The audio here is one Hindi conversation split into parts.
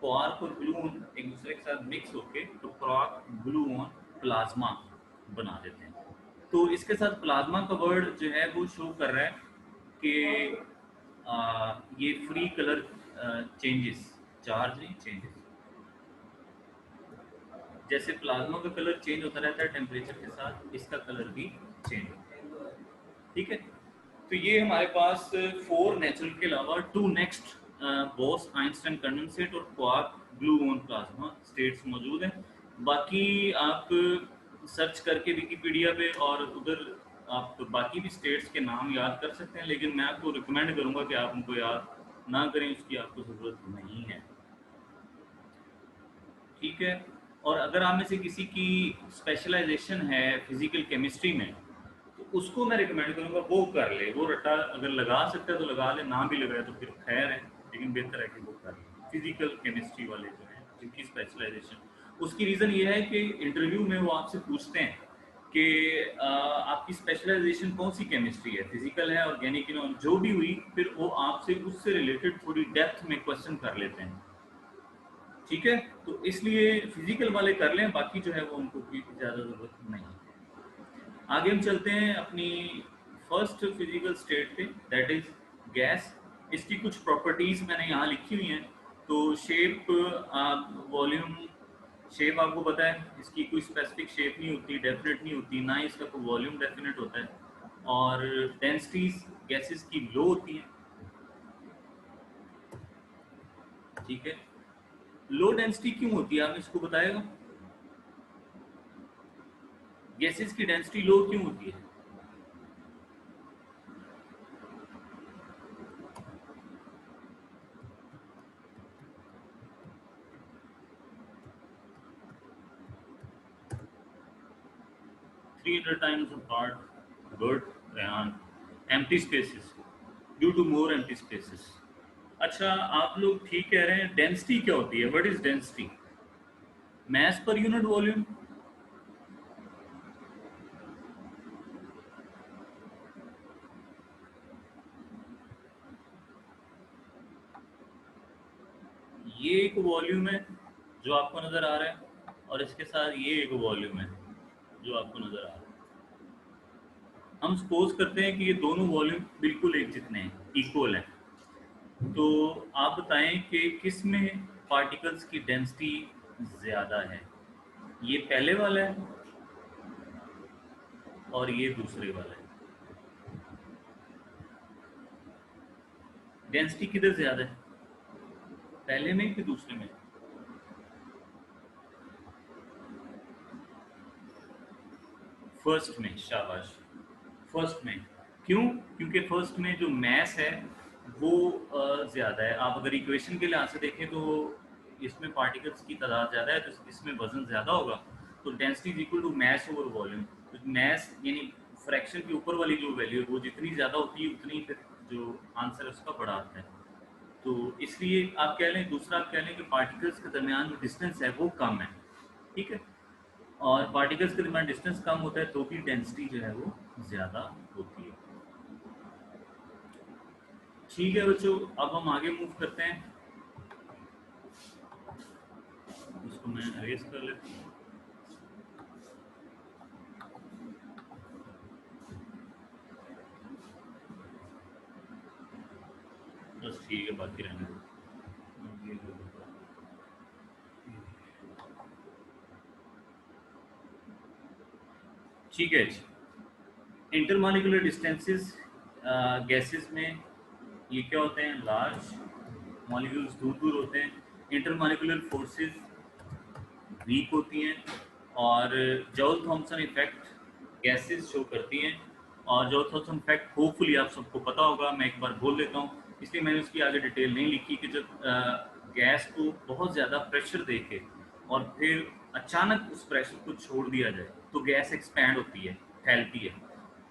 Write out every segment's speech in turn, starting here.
क्वार्क और ग्लून एक दूसरे के साथ मिक्स होके तो क्वार्क ग्लून प्लाज्मा बना देते हैं। तो इसके साथ प्लाज्मा का वर्ड जो है वो शो कर रहा है कि ये फ्री कलर चेंजेस, चार्ज नहीं चेंजेस, जैसे प्लाज्मा का कलर चेंज होता रहता है टेम्परेचर के साथ, इसका कलर भी चेंज होता है। ठीक है, तो ये हमारे पास 4 नेचुरल के अलावा 2 नेक्स्ट बोस आइंस्टाइन कंडेंसेट और क्वार्क ग्लून प्लाज्मा स्टेट्स मौजूद हैं। बाकी आप सर्च करके विकिपीडिया पे और उधर आप बाकी भी स्टेट्स के नाम याद कर सकते हैं, लेकिन मैं आपको रिकमेंड करूंगा कि आप उनको याद ना करें, उसकी आपको ज़रूरत नहीं है। ठीक है, और अगर आप में से किसी की स्पेशलाइजेशन है फिजिकल केमिस्ट्री में तो उसको मैं रिकमेंड करूंगा वो कर ले। वो रट्टा अगर लगा सकता है तो लगा ले, ना भी लगाए तो फिर खैर है, लेकिन बेहतर है कि वो कर ले। फिजिकल केमिस्ट्री वाले जो हैं जिनकी स्पेशलाइजेशन, उसकी रीज़न ये है कि इंटरव्यू में वो आपसे पूछते हैं कि आपकी स्पेशलाइजेशन कौन सी केमिस्ट्री है, फिजिकल है, ऑर्गेनिक, जो भी हुई, फिर वो आपसे उससे रिलेटेड थोड़ी डेप्थ में क्वेश्चन कर लेते हैं। ठीक है, तो इसलिए फिजिकल वाले कर लें, बाकी जो है वो उनको की ज़्यादा ज़रूरत नहीं है। आगे हम चलते हैं अपनी फर्स्ट फिजिकल स्टेट पे, दैट इज गैस। इसकी कुछ प्रॉपर्टीज मैंने यहाँ लिखी हुई हैं। तो शेप, वॉल्यूम, शेप आपको पता है इसकी कोई स्पेसिफिक शेप नहीं होती, डेफिनेट नहीं होती, ना ही इसका कोई वॉल्यूम डेफिनेट होता है। और डेंसिटीज गैसेस की लो होती हैं। ठीक है, लो डेंसिटी क्यों होती है, आप इसको बताएगा? गैसेस की डेंसिटी लो क्यों होती है? Three hundred times apart. Good, Rehan. Empty spaces. Due to more empty spaces. अच्छा, आप लोग ठीक कह रहे हैं। डेंसिटी क्या होती है? What is density? Mass per unit volume. ये एक वॉल्यूम है जो आपको नजर आ रहा है, और इसके साथ ये एक वॉल्यूम है जो आपको नजर आ रहा है। हम सपोज करते हैं कि ये दोनों वॉल्यूम बिल्कुल एक जितने हैं, इक्वल हैं। तो आप बताएं कि किस में पार्टिकल्स की डेंसिटी ज़्यादा है? ये पहले वाला है और ये दूसरे वाला है। डेंसिटी किधर ज़्यादा है, पहले में कि दूसरे में? फर्स्ट में, शाबाश, फर्स्ट में। क्यों? क्योंकि फर्स्ट में जो मैस है वो ज़्यादा है। आप अगर इक्वेशन के लिहाज से देखें तो इसमें पार्टिकल्स की तादाद ज़्यादा है, तो इसमें वजन ज़्यादा होगा। तो density is equal to mass over volume. तो मैस यानी फ्रैक्शन के ऊपर वाली जो वैल्यू है वो जितनी ज़्यादा होती है उतनी फिर जो आंसर है उसका बड़ा आता है। तो इसलिए आप कह लें, दूसरा आप कह लें कि पार्टिकल्स के दरमियान जो डिस्टेंस है वो कम है। ठीक है, और पार्टिकल्स के दरमियान डिस्टेंस कम होता है तो भी डेंसिटी जो है वो ज़्यादा होती है। ठीक है बच्चों, अब हम आगे मूव करते हैं। इसको मैं अरेज कर लेता हूँ। बस ठीक है, बाकी रहने दो। ठीक है जी, इंटरमॉलिक्यूलर डिस्टेंसेस गैसेस में ये क्या होते हैं? लार्ज मॉलिक्यूल्स दूर दूर होते हैं। इंटरमॉलिक्यूलर फोर्सेस वीक होती हैं, और Joule Thomson effect gases show करती हैं। और जॉल थॉम्सन इफेक्ट होपफुली आप सबको पता होगा, मैं एक बार बोल देता हूँ, इसलिए मैंने उसकी आगे डिटेल नहीं लिखी, कि जब गैस को बहुत ज़्यादा प्रेशर दे के और फिर अचानक उस प्रेशर को छोड़ दिया जाए तो गैस एक्सपैंड होती है, फैलती है।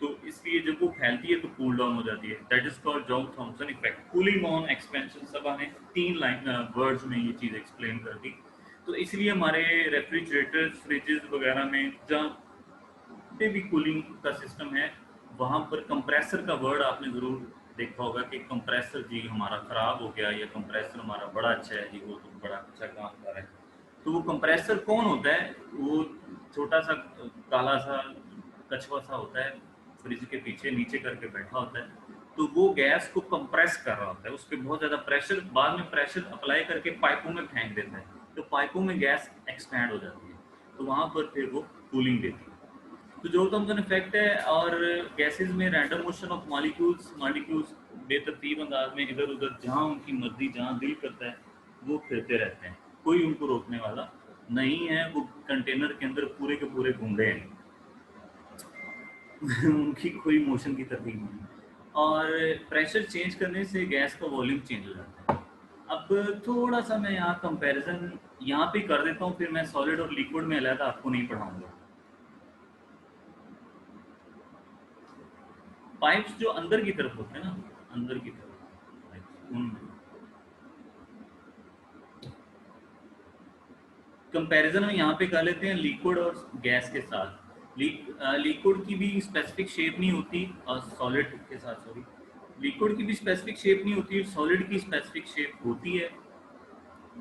तो इसलिए जब वो फैलती है तो कूल डाउन हो जाती है। That is called Joule Thomson effect, cooling on expansion. सब हमने 3 लाइन वर्ड्स में ये चीज़ एक्सप्लेन कर दी। तो इसलिए हमारे रेफ्रिजरेटर्स, फ्रिजेस वगैरह में जहाँ पे भी कूलिंग का सिस्टम है वहाँ पर कंप्रेसर का वर्ड आपने ज़रूर देखा होगा कि कंप्रेसर जी हमारा ख़राब हो गया या कंप्रेसर हमारा बड़ा अच्छा है जी, वो तो बड़ा अच्छा काम कर रहा है। तो वो कंप्रेसर कौन होता है? वो छोटा सा काला सा कछुआ सा होता है, फ्रिज के पीछे नीचे करके बैठा होता है। तो वो गैस को कंप्रेस कर रहा होता है, उस पर बहुत ज़्यादा प्रेशर, बाद में प्रेशर अप्लाई करके पाइपों में फेंक देता है, तो पाइपों में गैस एक्सपैंड हो जाती है, तो वहाँ पर फिर वो कूलिंग देती है। तो जो थॉम्सन इफेक्ट है, और गैसेस में random motion of molecules, molecules बेतरतीब अंदाज में इधर उधर जहाँ उनकी मर्जी, जहाँ दिल करता है वो फिरते रहते हैं, कोई उनको रोकने वाला नहीं है। वो कंटेनर के अंदर पूरे के पूरे घूम रहे हैं उनकी कोई मोशन की तरतीब नहीं। और प्रेशर चेंज करने से गैस का वॉल्यूम चेंज हो जाता है। अब थोड़ा सा मैं यहाँ कंपैरिजन यहाँ पे कर देता हूँ, फिर मैं सॉलिड और लिक्विड में अलग आपको नहीं पढ़ाऊंगा। पाइप्स जो अंदर की तरफ होते हैं ना, अंदर की तरफ पाइप्स, उनमें कंपैरिजन हम यहाँ पे कर लेते हैं लिक्विड और गैस के साथ। लिक्विड की भी स्पेसिफिक शेप नहीं होती, और सॉलिड के साथ, सॉरी, लिक्विड की भी स्पेसिफिक शेप नहीं होती, सॉलिड की स्पेसिफिक शेप होती है।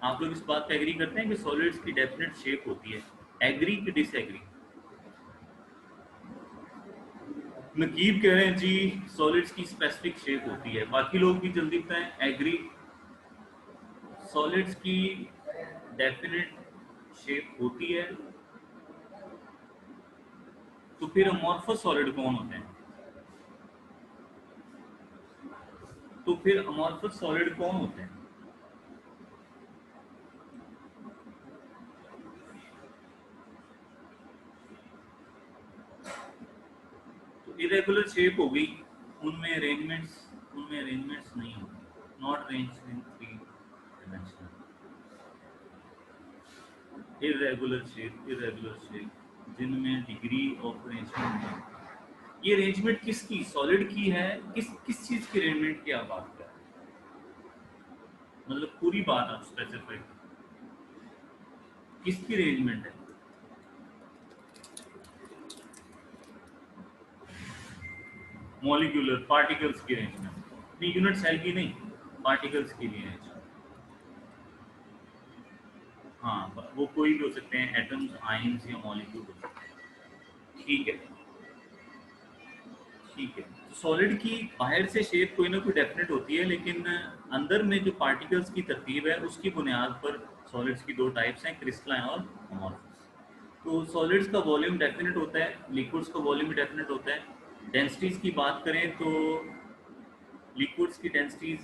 आप लोग इस बात पे एग्री करते हैं कि सॉलिड्स की डेफिनेट शेप होती है? एग्री कि डिसएग्री? नकीब कह रहे हैं जी सॉलिड्स की स्पेसिफिक शेप होती है, बाकी लोग भी जल्दी बताएं। एग्री, सॉलिड्स की डेफिनेट शेप होती है। तो फिर अमॉर्फस सॉलिड कौन होते हैं? तो फिर अमॉर्फस सॉलिड कौन होते हैं? तो इरेगुलर शेप हो गई, उनमें अरेंजमेंट्स नहीं होंगे, not arranged in three dimensional. Irregular shape जिनमें डिग्री ऑफ अरेंजमेंट है। ये अरेंजमेंट किसकी, सॉलिड की है? किस किस चीज की अरेंजमेंट की आप बात कर रहे हैं? मतलब पूरी बात आप स्पेसिफाई, किसकी अरेंजमेंट है? मॉलिक्यूलर पार्टिकल्स की अरेंजमेंट, नहीं यूनिट सेल की नहीं, पार्टिकल्स की भी अरेंजमेंट। हाँ, वो कोई भी हो सकते हैं, एटम्स, आयंस या मॉलिक्यूल हो सकते हैं। ठीक है, ठीक है। तो सॉलिड की बाहर से शेप कोई ना कोई डेफिनेट होती है, लेकिन अंदर में जो पार्टिकल्स की तरतीब है उसकी बुनियाद पर सॉलिड्स की दो टाइप्स हैं, क्रिस्टलाइन और अमॉर्फस। तो सॉलिड्स का वॉल्यूम डेफिनेट होता है, लिक्विड्स का वॉल्यूम भी डेफिनेट होता है। डेंसिटीज़ की बात करें तो लिक्विड्स की डेंसिटीज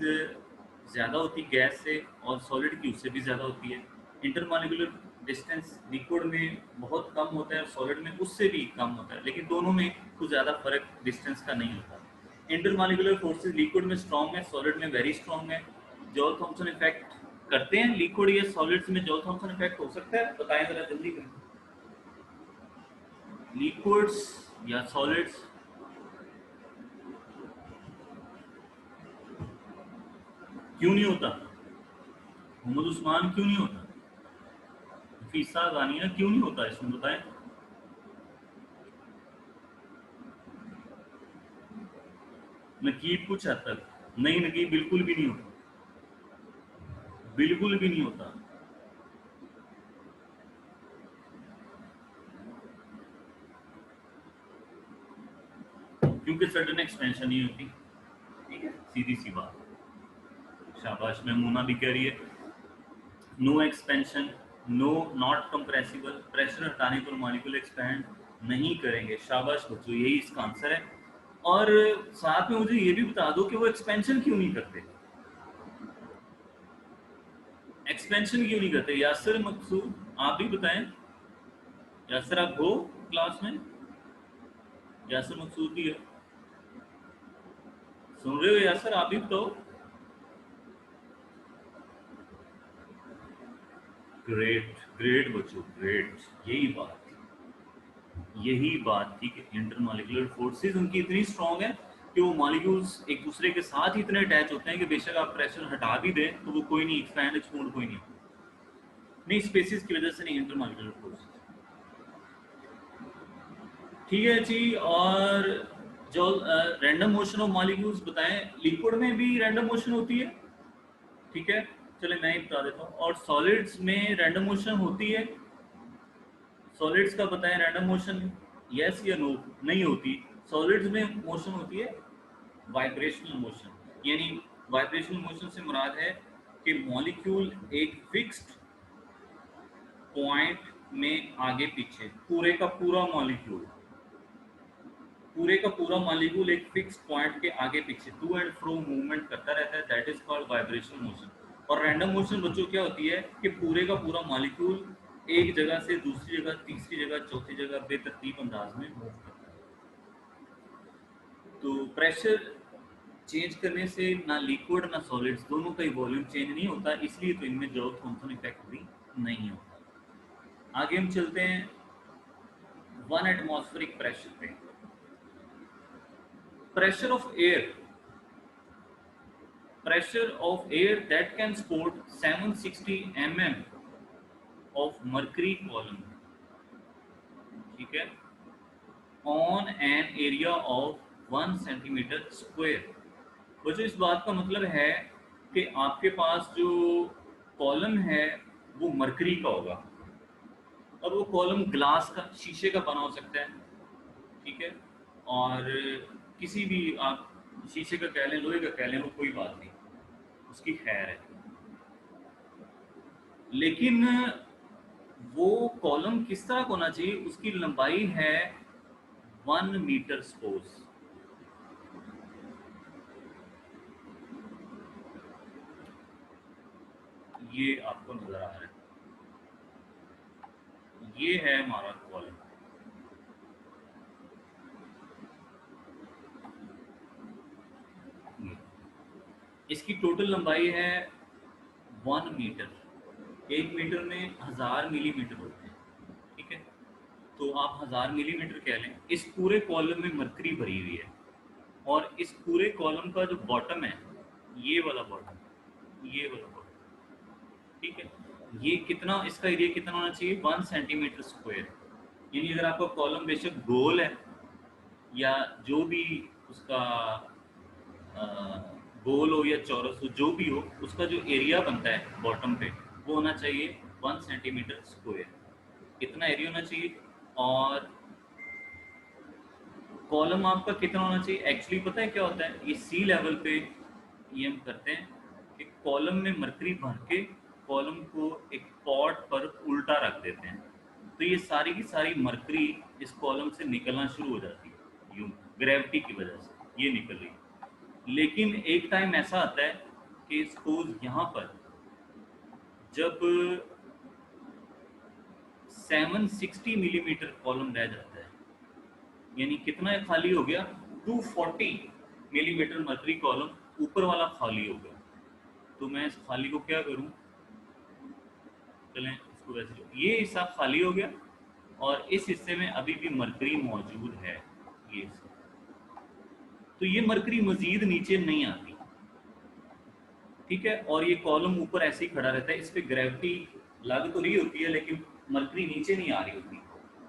ज़्यादा होती गैस से, और सॉलिड की उससे भी ज़्यादा होती है। इंटरमॉलिक्यूलर डिस्टेंस लिक्विड में बहुत कम होता है और सॉलिड में उससे भी कम होता है, लेकिन दोनों में कुछ ज़्यादा फर्क डिस्टेंस का नहीं होता। इंटरमॉलिक्यूलर फोर्सेस लिक्विड में स्ट्रॉन्ग है, सॉलिड में वेरी स्ट्रॉन्ग है। जॉल थॉम्सन इफेक्ट करते हैं लिक्विड या सॉलिड्स में, जॉल थॉम्सन इफेक्ट हो सकता है? बताएं ज़रा जल्दी करें। लिक्विड्स या सॉलिड्स? क्यों नहीं होता? मोहम्मद उस्मान क्यों नहीं होता? फीसा गानिया क्यों नहीं होता, इसमें बताएं। नकीब कुछ हद तक नहीं, नकीब बिल्कुल भी नहीं होता, बिल्कुल भी नहीं होता। क्योंकि सडन एक्सपेंशन नहीं होती। ठीक है, सीधी सी बात। शाबाश, मैमूना भी कह रही है no expansion, no, not compressible, pressure हटाने पर मॉलिक्यूल एक्सपैंड नहीं करेंगे। शाबाश बच्चों, यही इसका आंसर है। और साथ में मुझे ये भी बता दो कि वो एक्सपेंशन क्यों नहीं करते? एक्सपेंशन क्यों नहीं करते? यासर मकसूद, आप भी बताएं। यासर आप हो क्लास में? यासर मकसूद भी है, सुन रहे हो यासर? आप भी बताओ। ग्रेट, ग्रेट बच्चों, ग्रेट। यही बात थी कि इंटरमॉलिक्यूलर फोर्सेस उनकी इतनी स्ट्रांग है कि वो मॉलिक्यूल्स एक दूसरे के साथ ही इतने अटैच होते हैं कि बेशक आप प्रेशर हटा भी दें तो वो कोई नहीं, एक्सपैंड एक्सपोर्ट कोई नहीं, नहीं स्पेसिस की वजह से नहीं, इंटरमॉलिक्यूलर फोर्सेस। ठीक है जी। और जो रैंडम मोशन ऑफ मॉलिक्यूल्स बताएं, लिक्विड में भी रैंडम मोशन होती है, ठीक है, चले मैं ही बता देता हूँ। और सॉलिड्स में रैंडम मोशन होती है, सॉलिड्स का बताएं रैंडम मोशन, यस या नो? नहीं होती। सॉलिड्स में मोशन होती है वाइब्रेशनल मोशन, यानी वाइब्रेशनल मोशन से मुराद है कि मॉलिक्यूल एक फिक्स्ड पॉइंट में आगे पीछे, पूरे का पूरा मॉलिक्यूल एक फिक्स पॉइंट के आगे पीछे टू एंड फ्रो मूवमेंट करता रहता है, that is called vibrational motion. और रैंडम मोशन बच्चों क्या होती है कि पूरे का पूरा मॉलिक्यूल एक जगह से दूसरी जगह, तीसरी जगह, चौथी जगह बेतरतीब अंदाज में मूव करता है। तो प्रेशर चेंज करने से ना लिक्विड ना सॉलिड्स दोनों का ही वॉल्यूम चेंज नहीं होता, इसलिए तो इनमें जो थॉम्सन इफेक्ट भी नहीं होता। आगे हम चलते हैं 1 एटमॉस्फेरिक प्रेशर पे। Pressure of air, pressure of air that can support 760 mm of mercury column, ठीक है, on an area of 1 centimeter square। बच्चों इस बात का मतलब है कि आपके पास जो कॉलम है वो मरकरी का होगा, और वो कॉलम ग्लास का, शीशे का बना हो सकता है, ठीक है, और किसी भी आप शीशे का कह लें, लोहे का कह लें, वो कोई बात नहीं, उसकी खैर है। लेकिन वो कॉलम किस तरह का होना चाहिए, उसकी लंबाई है 1 मीटर सपोज, ये आपको नजर आ रहा है, ये है हमारा कॉलम। इसकी टोटल लंबाई है 1 मीटर। 1 मीटर में 1000 मिलीमीटर होते हैं, ठीक है, तो आप 1000 मिलीमीटर कह लें। इस पूरे कॉलम में मरकरी भरी हुई है, और इस पूरे कॉलम का जो बॉटम है, ये वाला बॉटम, ये वाला बॉटम, ठीक है, ये कितना, इसका एरिया कितना होना चाहिए, 1 सेंटीमीटर स्क्वायर। यानी अगर आपका कॉलम बेशक गोल है या जो भी उसका अ, गोल हो या चौरस हो, जो भी हो, उसका जो एरिया बनता है बॉटम पे, वो होना चाहिए 1 सेंटीमीटर स्क्वायर, इतना एरिया होना चाहिए। और कॉलम आपका कितना होना चाहिए, एक्चुअली पता है क्या होता है, ये सी लेवल पे ये हम करते हैं कि कॉलम में मरकरी भर के कॉलम को एक पॉट पर उल्टा रख देते हैं, तो ये सारी की सारी मरकरी इस कॉलम से निकलना शुरू हो जाती है, यूं ग्रेविटी की वजह से ये निकल रही है। लेकिन एक टाइम ऐसा आता है कि सपोज यहाँ पर जब 760 मिलीमीटर कॉलम रह जाता है, यानी कितना खाली हो गया, 240 मिलीमीटर मर्करी कॉलम ऊपर वाला खाली हो गया, तो मैं इस खाली को क्या करूं, चलें इसको वैसे, ये हिस्सा खाली हो गया और इस हिस्से में अभी भी मरकरी मौजूद है, ये हिस्सा, तो ये मरकरी मजीद नीचे नहीं आती, ठीक है, और ये कॉलम ऊपर ऐसे ही खड़ा रहता है, इस पर ग्रेविटी लग तो रही होती है लेकिन मरकरी नीचे नहीं आ रही होती।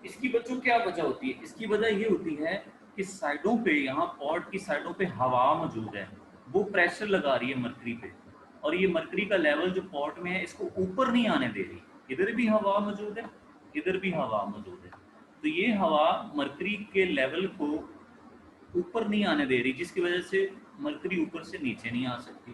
इसकी बच्चों क्या वजह होती है, इसकी वजह ये होती है कि साइडों पे, यहाँ पॉट की साइडों पे हवा मौजूद है, वो प्रेशर लगा रही है मरकरी पे, और ये मरकरी का लेवल जो पॉट में है इसको ऊपर नहीं आने दे रही, इधर भी हवा मौजूद है, इधर भी हवा मौजूद है, तो ये हवा मरकरी के लेवल को ऊपर नहीं आने दे रही, जिसकी वजह से मरकरी ऊपर से नीचे नहीं आ सकती।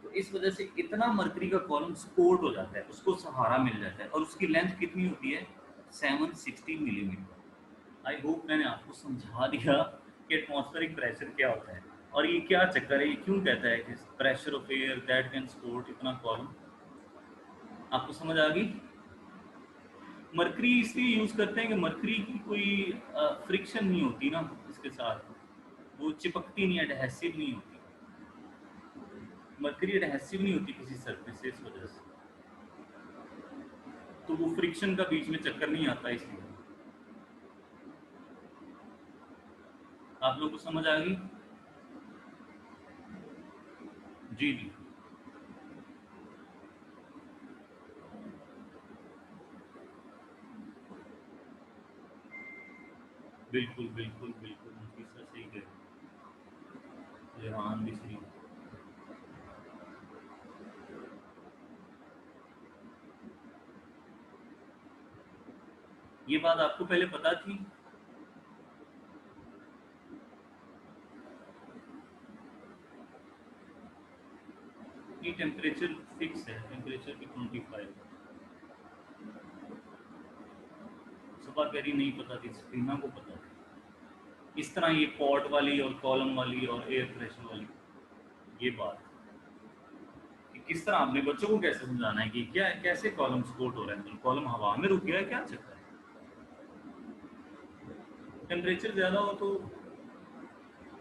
तो इस वजह से इतना मरकरी का कॉलम सपोर्ट हो जाता है, उसको सहारा मिल जाता है, और उसकी लेंथ कितनी होती है, 760 मिलीमीटर। आई होप मैंने आपको समझा दिया कि एटमॉस्फेरिक प्रेशर क्या होता है, और ये क्या चक्कर है, ये क्यों कहता है कि pressure of air that can support इतना कॉलम। आपको समझ आ गई? मरकरी इसलिए यूज़ करते हैं कि मरकरी की कोई फ्रिक्शन नहीं होती ना इसके साथ, वो चिपकती नहीं, एडहेसिव नहीं होती, मरकरी एडहेसिव नहीं होती किसी सरफेस से, इस वजह से तो वो फ्रिक्शन का बीच में चक्कर नहीं आता, इसलिए। आप लोग को समझ आ गई? जी जी। बिल्कुल बिल्कुल बिल्कुल, नफीसा सही कह रही है, रेहान भी सही। ये बात आपको पहले पता थी? ये टेम्परेचर फिक्स है, टेम्परेचर भी 25। सुबह कह रही नहीं पता थी, स्क्रीना को पता थी। इस तरह ये पॉट वाली और कॉलम वाली और एयर प्रेशर वाली, ये बात कि किस तरह आपने बच्चों को कैसे समझाना है कि क्या कैसे कॉलम सपोर्ट हो रहा है, तो कॉलम हवा में रुक गया है, क्या चक्कर है। टेम्परेचर ज़्यादा हो तो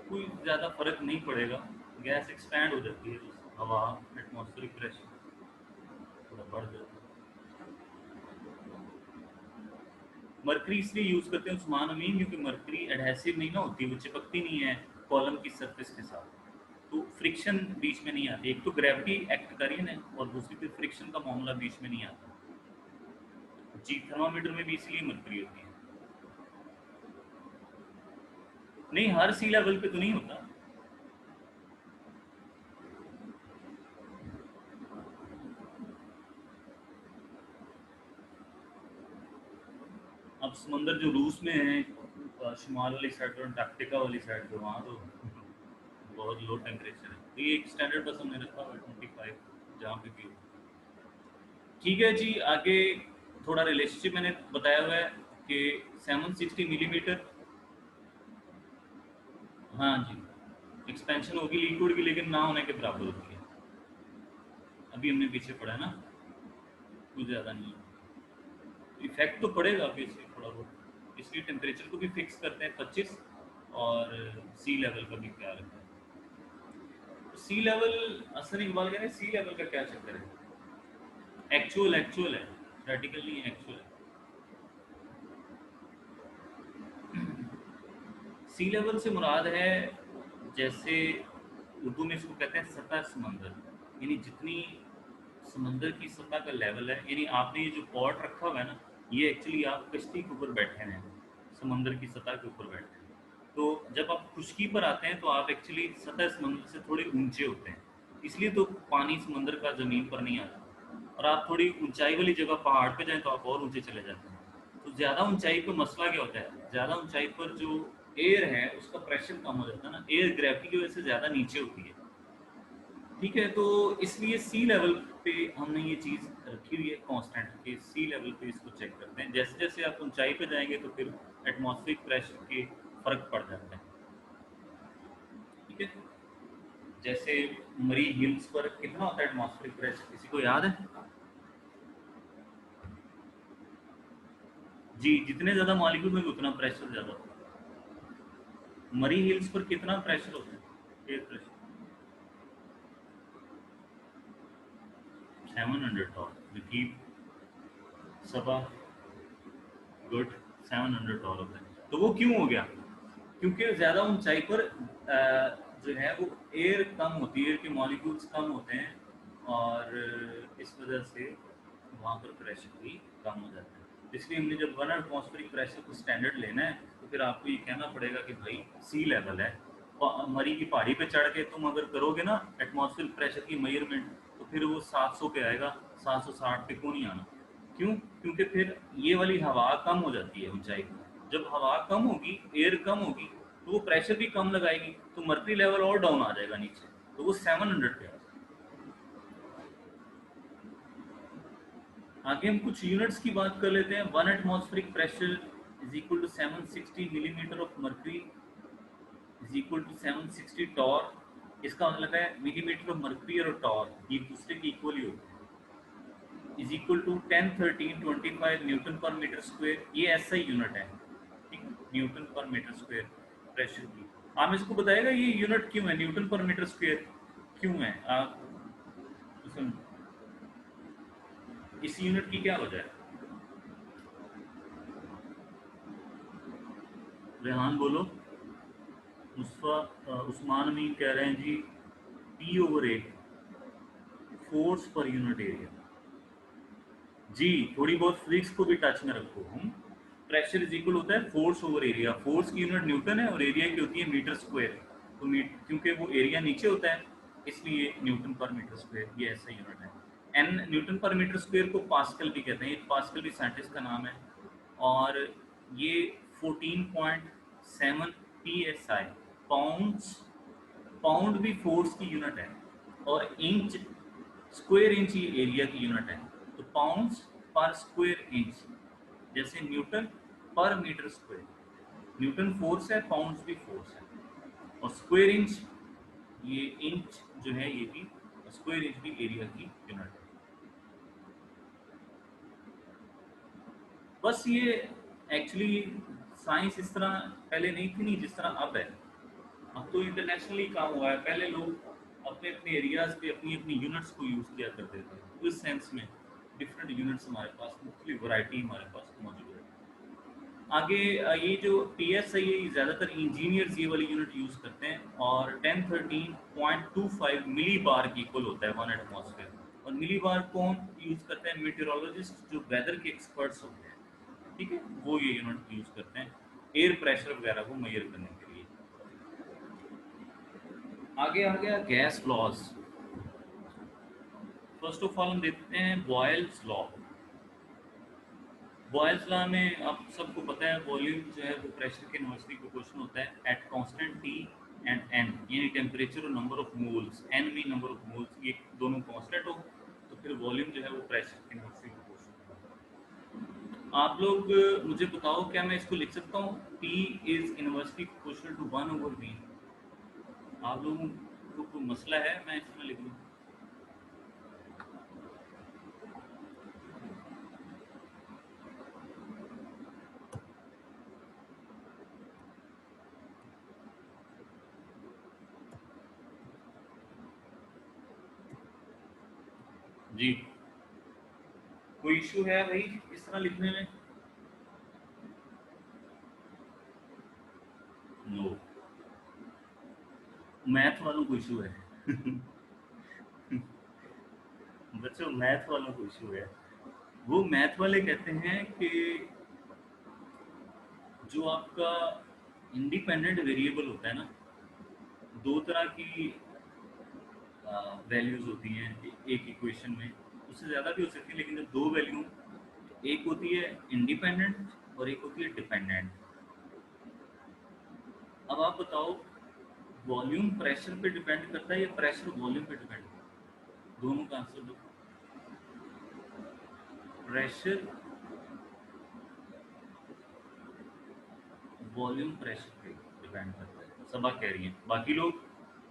कोई ज़्यादा फर्क नहीं पड़ेगा, गैस एक्सपैंड हो जाती है, हवा एटमॉस्फेरिक प्रेशर थोड़ा बढ़ जाता है। मरकरी इसलिए यूज़ करते हैं उस्मान अमीन, क्योंकि मरकरी एडहेसिव नहीं ना होती, वो चिपकती नहीं है कॉलम की सरफेस के साथ, तो फ्रिक्शन बीच में नहीं आती। एक तो ग्रेविटी एक्ट कर रही है ना, और दूसरी फिर फ्रिक्शन का मामला बीच में नहीं आता। जी, थर्मामीटर में भी इसलिए मरकरी होती है। नहीं, हर सी लेवल पे तो नहीं होता। अब समंदर जो रूस में है, शुमाल वाली साइड और अंटार्कटिका वाली साइड, तो वहाँ तो बहुत लो टेम्परेचर है, तो ये एक स्टैंडर्ड बस हमने रखा हुआ है 25, जहाँ पे भी हो। ठीक है जी, आगे थोड़ा रिलेशनशिप मैंने बताया हुआ है कि 760 मिलीमीटर। हाँ जी, एक्सपेंशन होगी लिक्विड की, लेकिन ना होने के बराबर होती है। अभी हमने पीछे पढ़ा है ना, कुछ ज़्यादा नहीं है। इफेक्ट तो पड़ेगा ऑब्वियसली थोड़ा बहुत, इसलिए टेम्परेचर को भी फिक्स करते हैं 25, और सी लेवल का भी ख्याल रखते हैं। सी लेवल, असल इकबाल कह रहे हैं सी लेवल का क्या चक्कर है? एक्चुअल एक्चुअल है, प्रैक्टिकल नहीं है, एक्चुअल है। सी लेवल से मुराद है, जैसे उर्दू में इसको कहते हैं सतह समंदर, यानी जितनी समंदर की सतह का लेवल है, यानी आपने ये जो पॉट रखा हुआ है ना, ये एक्चुअली आप कश्ती के ऊपर बैठे हैं, समंदर की सतह के ऊपर बैठे हैं। तो जब आप खुश्की पर आते हैं तो आप एक्चुअली सतह समंदर से थोड़े ऊंचे होते हैं, इसलिए तो पानी समंदर का ज़मीन पर नहीं आता। और आप थोड़ी ऊंचाई वाली जगह पहाड़ पे जाएं तो आप और ऊंचे चले जाते हैं। तो ज़्यादा ऊंचाई पर मसला क्या होता है, ज़्यादा ऊंचाई पर जो एयर है उसका प्रेशर कम हो जाता है ना, एयर ग्रेविटी की वजह से ज़्यादा नीचे होती है। ठीक है, तो इसलिए सी लेवल पे हमने ये चीज़ रखी हुई है कांस्टेंट, कि सी लेवल पे इसको चेक करते हैं, जैसे जैसे आप ऊंचाई पे जाएंगे तो फिर एटमॉस्फेरिक प्रेशर के फर्क पड़ जाता है। ठीक है, जैसे मरी हिल्स पर कितना होता है एटमॉस्फेरिक प्रेशर, किसी को याद है? जी, जितने ज़्यादा मॉलिक्यूल में उतना प्रेशर ज़्यादा होता है। मरी हिल्स पर कितना प्रेशर होता है, एयर प्रेशर? 700 टॉर, कीप सबा गुड, 700 टॉर होता है। तो वो क्यों हो गया? क्योंकि ज़्यादा ऊंचाई पर जो है वो एयर कम होती है, एयर के मॉलिक्यूल्स कम होते हैं, और इस वजह से वहाँ पर प्रेशर भी कम हो जाता है। इसलिए हमने जब वन एटमॉस्फेरिक प्रेशर को स्टैंडर्ड लेना है, तो फिर आपको ये कहना पड़ेगा कि भाई सी लेवल है। मरी की पहाड़ी पे चढ़ के तुम अगर करोगे ना एटमॉस्फेरिक प्रेशर की मेजरमेंट, तो फिर वो 700 पे आएगा, 760 पे क्यों नहीं आना? क्यों? क्योंकि फिर ये वाली हवा कम हो जाती है ऊंचाई पर। जब हवा कम होगी, एयर कम होगी, तो वो प्रेशर भी कम लगाएगी, तो मर्क्यूरी लेवल और डाउन आ जाएगा नीचे, तो वो 700 पे आ जाएगा। आगे हम कुछ यूनिट्स की बात कर लेते हैं। One atmospheric pressure is equal to 760 millimetre of mercury is equal to 760 torr. इसका मतलब है मिलीमीटर ऑफ मर्क्यूरी और टॉर ये एक दूसरे के इक्वल ही होते हैं। Is equal to 10 13 25 newton per metre square, ये ऐसा ही यूनिट है। ठीक, Newton per metre square pressure की। आप इसको बताएगा ये यूनिट क्यों है, न्यूटन पर मीटर स्क्वेयर क्यों है? आप सुन, इस यूनिट की क्या वजह है? रेहान बोलो। उस्मान अमीन कह रहे हैं जी P/A, फोर्स पर यूनिट एरिया। जी, थोड़ी बहुत फिजिक्स को भी टच में रखो हम। प्रेशर इज इक्वल होता है फोर्स ओवर एरिया। फोर्स की यूनिट न्यूटन है और एरिया की होती है मीटर स्क्वायर। तो क्योंकि वो एरिया नीचे होता है इसलिए न्यूटन पर मीटर स्क्वायर ये ऐसा यूनिट है। N Newton per metre square को पास्कल भी कहते हैं। ये पास्कल भी साइंटिस्ट का नाम है। और ये 14.7 psi पाउंड्स, पाउंड भी फोर्स की यूनिट है और इंच, स्क्वायर इंच ये एरिया की यूनिट है। तो पाउंड्स पर स्क्वायर इंच, जैसे Newton per metre square. Newton force है, पाउंड्स भी फोर्स है। और स्क्वायर इंच, ये इंच जो है ये भी, स्क्वायर इंच भी एरिया की यूनिट है। बस ये एक्चुअली साइंस इस तरह पहले नहीं थी, नहीं जिस तरह अब है। अब तो इंटरनेशनली काम हुआ है। पहले लोग अपने अपने एरियाज पे अपनी अपनी यूनिट्स को यूज़ किया करते थे। तो इस सेंस में डिफरेंट यूनिट्स हमारे पास, मुख्तलिफ वैरायटी हमारे पास मौजूद है। आगे ये जो पी एस है ये ज़्यादातर इंजीनियर्स ये वाली यूनिट यूज़ करते हैं। और 1013.25 मिली बार की इक्वल होता है 1 एटमॉस्फेयर। और मिली बार कौन यूज़ करते हैं? मीटेरोलॉजिस्ट, जो वेदर के एक्सपर्ट्स होते हैं, ठीक है, वो ये यूनिट यूज़ करते हैं एयर प्रेशर वगैरह को मेजर करने के लिए। आगे आ गया gas laws. First of all हम देखते हैं बॉयल्स लॉ। बॉयल्स लॉ में आप सबको पता है वॉल्यूम जो है वो प्रेशर के यूनिवर्सिटी प्रोपोर्शन होता है at constant T and N, यानी टेम्परेचर और नंबर ऑफ मोल्स। एन में नंबर ऑफ मोल्स, ये दोनों कांस्टेंट हो तो फिर वॉल्यूम जो है वो प्रेशर के यूनिवर्सिटी प्रोपोर्शन। आप लोग मुझे बताओ, क्या मैं इसको लिख सकता हूँ P is inversely proportional to 1/V? आप लोगों को कोई मसला है मैं इसमें लिख लूँ? जी, कोई इशू है भाई इस तरह लिखने में? नो, मैथ वालों को इशू है। बच्चों, मैथ वालों को इशू है। वो मैथ वाले कहते हैं कि जो आपका इंडिपेंडेंट वेरिएबल होता है ना, दो तरह की वैल्यूज होती हैं एक इक्वेशन में। उससे ज़्यादा भी हो सकती है, लेकिन जब दो वैल्यू, एक होती है इंडिपेंडेंट और एक होती है डिपेंडेंट। अब आप बताओ, वॉल्यूम प्रेशर पे डिपेंड करता है या प्रेशर वॉल्यूम पे डिपेंड करता है? दोनों का आंसर दो। प्रेशर वॉल्यूम प्रेशर पे डिपेंड करता है, सबा कह रही है। बाकी लोग,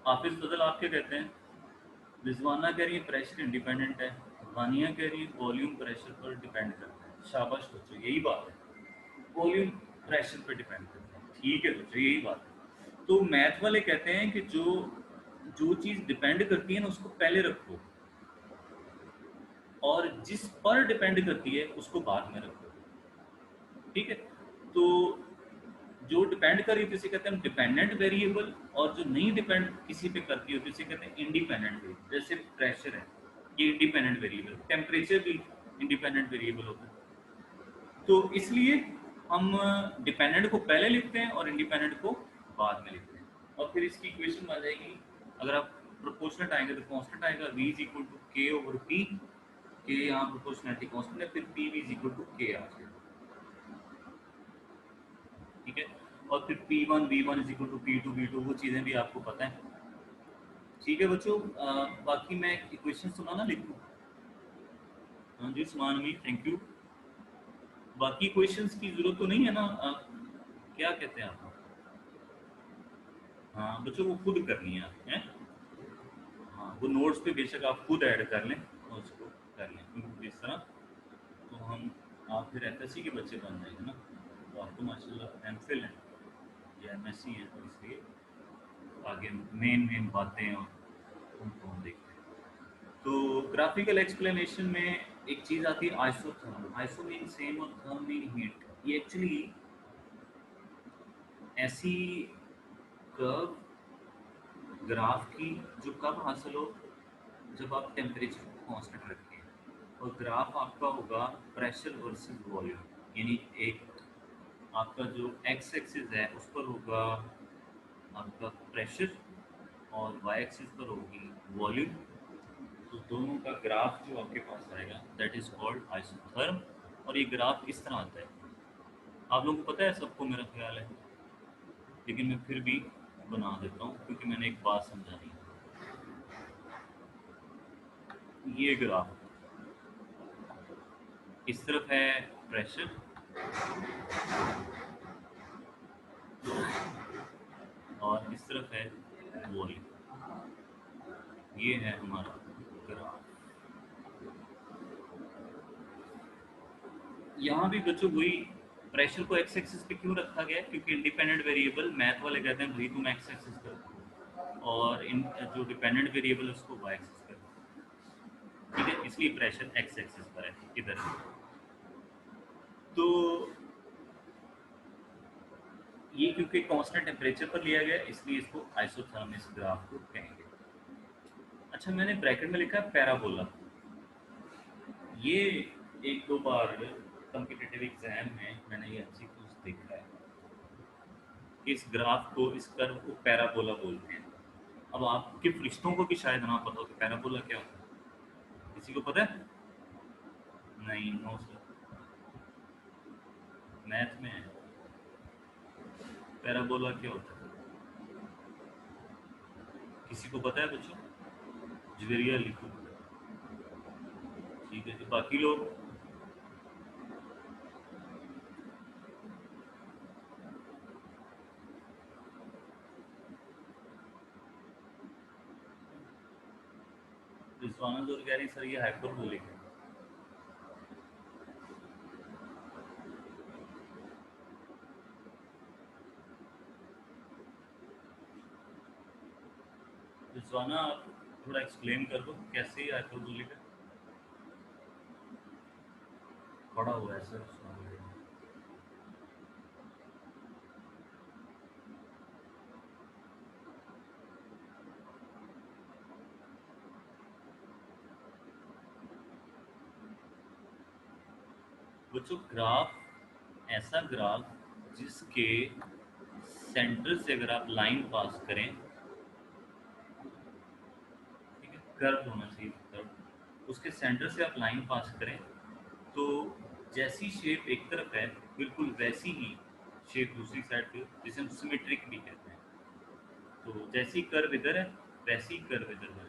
हाफिज फजल आप क्या कहते हैं? रिजवाना कह रही है प्रेशर इंडिपेंडेंट है। वानिया कह रही है वॉल्यूम प्रेशर पर डिपेंड करता है। शाबाश बच्चों, यही बात है, वॉल्यूम प्रेशर पर डिपेंड करता है। ठीक है बच्चों, यही बात है। तो मैथ वाले कहते हैं कि जो जो चीज़ डिपेंड करती है ना उसको पहले रखो, और जिस पर डिपेंड करती है उसको बाद में रखो। ठीक है, तो जो डिपेंड कर रही है उसे कहते हैं डिपेंडेंट वेरिएबल, और जो नहीं डिपेंड किसी पे करती है उसे कहते हैं इंडिपेंडेंट वेरिएबल। जैसे प्रेशर है, ये इंडिपेंडेंट वेरिएबल। टेम्परेचर भी इंडिपेंडेंट वेरिएबल होता है। तो इसलिए हम डिपेंडेंट को पहले लिखते हैं और इंडिपेंडेंट को बाद में लिखते हैं। और फिर इसकी इक्वेशन आ जाएगी, अगर आप प्रोपोर्शनल आएंगे तो कांस्टेंट आएगा v is equal to K over P. K यहाँ प्रोपोर्शनलिटी कांस्टेंट है, फिर P V is equal to K आ जाएगा। ठीक है, और फिर P1 V1 is equal to P2 V2, वो चीज़ें भी आपको पता है। ठीक है बच्चों, बाकी मैं इक्वेशन सुनाना लिख लूँ? हाँ जी उस्मान अमीर, थैंक यू। बाकी क्वेश्चंस की जरूरत तो नहीं है ना? क्या कहते हैं आप? हाँ बच्चों, वो खुद करनी है हैं? हाँ, वो नोट्स पे बेशक आप खुद ऐड कर लें और उसको कर लें, क्योंकि इस तरह तो हम, आप फिर एफएससी के बच्चे बन जाएंगे ना। तो आप तो माशाल्लाह एमफिल हैं या एमएससी हैं, तो इसलिए आगे मेन मेन बातें और उनको हम देखते हैं। तो ग्राफिकल एक्सप्लेनेशन में एक चीज़ आती है आइसोथर्म। आइसो मीन सेम और थर्म मीन हीट। ये एक्चुअली ऐसी कर्व ग्राफ की जो कब हासिल हो, जब आप टेम्परेचर को कांस्टेंट रखें। और ग्राफ आपका होगा प्रेशर वर्सेस वॉल्यूम, यानी एक आपका जो एक्स एक्सिस है उस पर होगा आपका प्रेशर और वाई एक्सिस पर होगी वॉल्यूम। तो दोनों का ग्राफ जो आपके पास आएगा दैट इज कॉल्ड आइसोथर्म। और ये ग्राफ इस तरह आता है, आप लोगों को पता है सबको मेरा ख्याल है, लेकिन मैं फिर भी बना देता हूँ क्योंकि मैंने एक बात समझानी है। ये ग्राफ इस तरफ है प्रेशर और इस तरफ है वॉल्यूम। ये है हमारा ग्राफ। यहाँ भी बच्चों वही, प्रेशर को एक्स एक्सिस पे क्यों रखा गया है? क्योंकि इंडिपेंडेंट वेरिएबल मैथ वाले कहते हैं भाई तुम एक्स एक्सिस कर, और इन जो डिपेंडेंट वेरिएबल उसको वाई एक्सिस कर। ठीक है, इसलिए प्रेशर एक्स एक्सिस पर है इधर। तो ये क्योंकि कांस्टेंट टेम्परेचर पर लिया गया इसलिए इसको आइसोथर्मस ग्राफ को कहेंगे। अच्छा, मैंने ब्रैकेट में लिखा है पैराबोला। ये एक दो बार कॉम्पिटिटिव एग्जाम में मैंने ये एमसीक्यूज देखा है कि इस ग्राफ को, इस कर्व को पैराबोला बोलते हैं। अब आपके फरिश्तों को भी शायद ना पता हो कि पैराबोला क्या होता है। किसी को पता है? नहीं, नो सर, मैथ में है। पैराबोला क्या होता है? किसी को पता है बच्चों? जवेरिया लिखो। ठीक है जी, बाकी लोग? रिजवाना जोर कह रही सर ये हाइपरबोलिक है। रिजवाना आप थोड़ा एक्सप्लेन कर दो कैसे ये हाइपरबोलिक है। पढ़ा हुआ है सर। बच्चों ग्राफ, ऐसा ग्राफ जिसके सेंटर से अगर आप लाइन पास करें, ठीक है, कर्व होना चाहिए, कर्व, उसके सेंटर से आप लाइन पास करें तो जैसी शेप एक तरफ है बिल्कुल वैसी ही शेप दूसरी साइड पे, जिसे हम सिमेट्रिक भी कहते हैं। तो जैसी कर्व इधर है वैसी कर्व इधर है।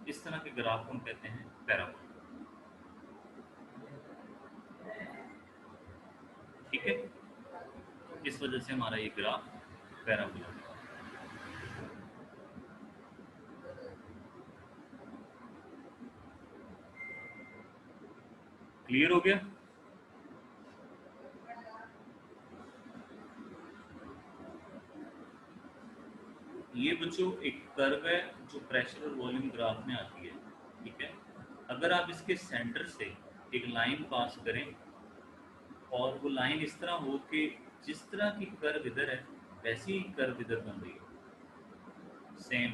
इस तरह के ग्राफ को हम कहते हैं पैराबोला। ठीक है, इस वजह से हमारा ये ग्राफ पैराबोला है। क्लियर हो गया? ये बच्चों एक कर्व है जो प्रेशर और वॉल्यूम ग्राफ में आती है। ठीक है, अगर आप इसके सेंटर से एक लाइन पास करें और वो लाइन इस तरह हो कि जिस तरह की कर्व इधर है वैसी ही कर्व इधर बन रही है, सेम,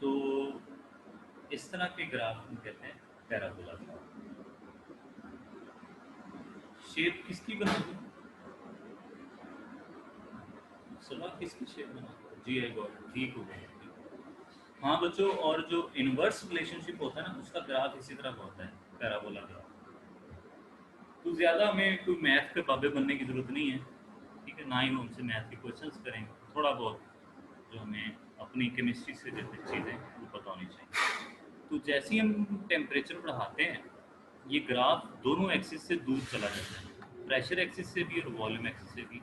तो इस तरह के ग्राफ हम कहते हैं पैराबोला ग्राफ। शेप किसकी बना दी? सवाल किसकी शेप बना? जी आई गॉट, ठीक हो गया। हाँ बच्चों, और जो इनवर्स रिलेशनशिप होता है ना उसका ग्राफ इसी तरह का होता है, पैराबोला ग्राफ। तो ज़्यादा हमें कोई मैथ के बाबे बनने की ज़रूरत नहीं है। ठीक है, ना ही हम उनसे मैथ के क्वेश्चंस करेंगे, थोड़ा बहुत जो हमें अपनी केमिस्ट्री से रिलेटेड चीज़ें वो पता होनी चाहिए। तो जैसे ही हम टेम्परेचर बढ़ाते हैं ये ग्राफ दोनों एक्सिस से दूर चला जाता है, प्रेशर एक्सिस से भी और वॉल्यूम एक्सिस से भी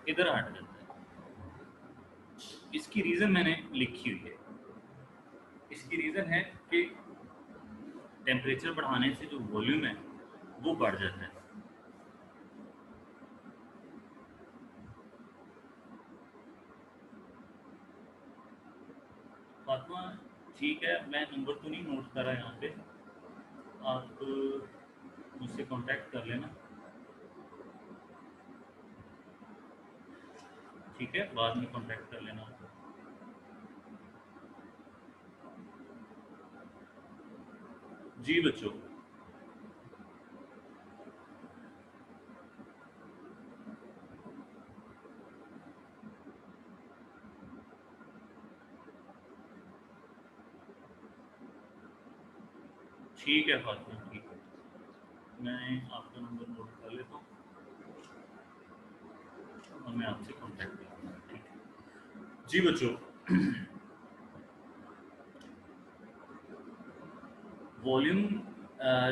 इधर हट जाता है। इसकी रीज़न मैंने लिखी हुई है। इसकी रीज़न है कि टेम्परेचर बढ़ाने से जो वॉल्यूम है वो बढ़ जाता है। फातिमा, ठीक है, मैं नंबर तो नहीं नोट कर रहा यहाँ पे, आप मुझसे कांटेक्ट कर लेना। ठीक है, बाद में कांटेक्ट कर लेना। जी बच्चों, ठीक है फातिमा, ठीक है, मैं आपका नंबर नोट कर लेता हूँ और मैं आपसे कांटेक्ट करूँगा, ठीक है जी बच्चों। वॉल्यूम,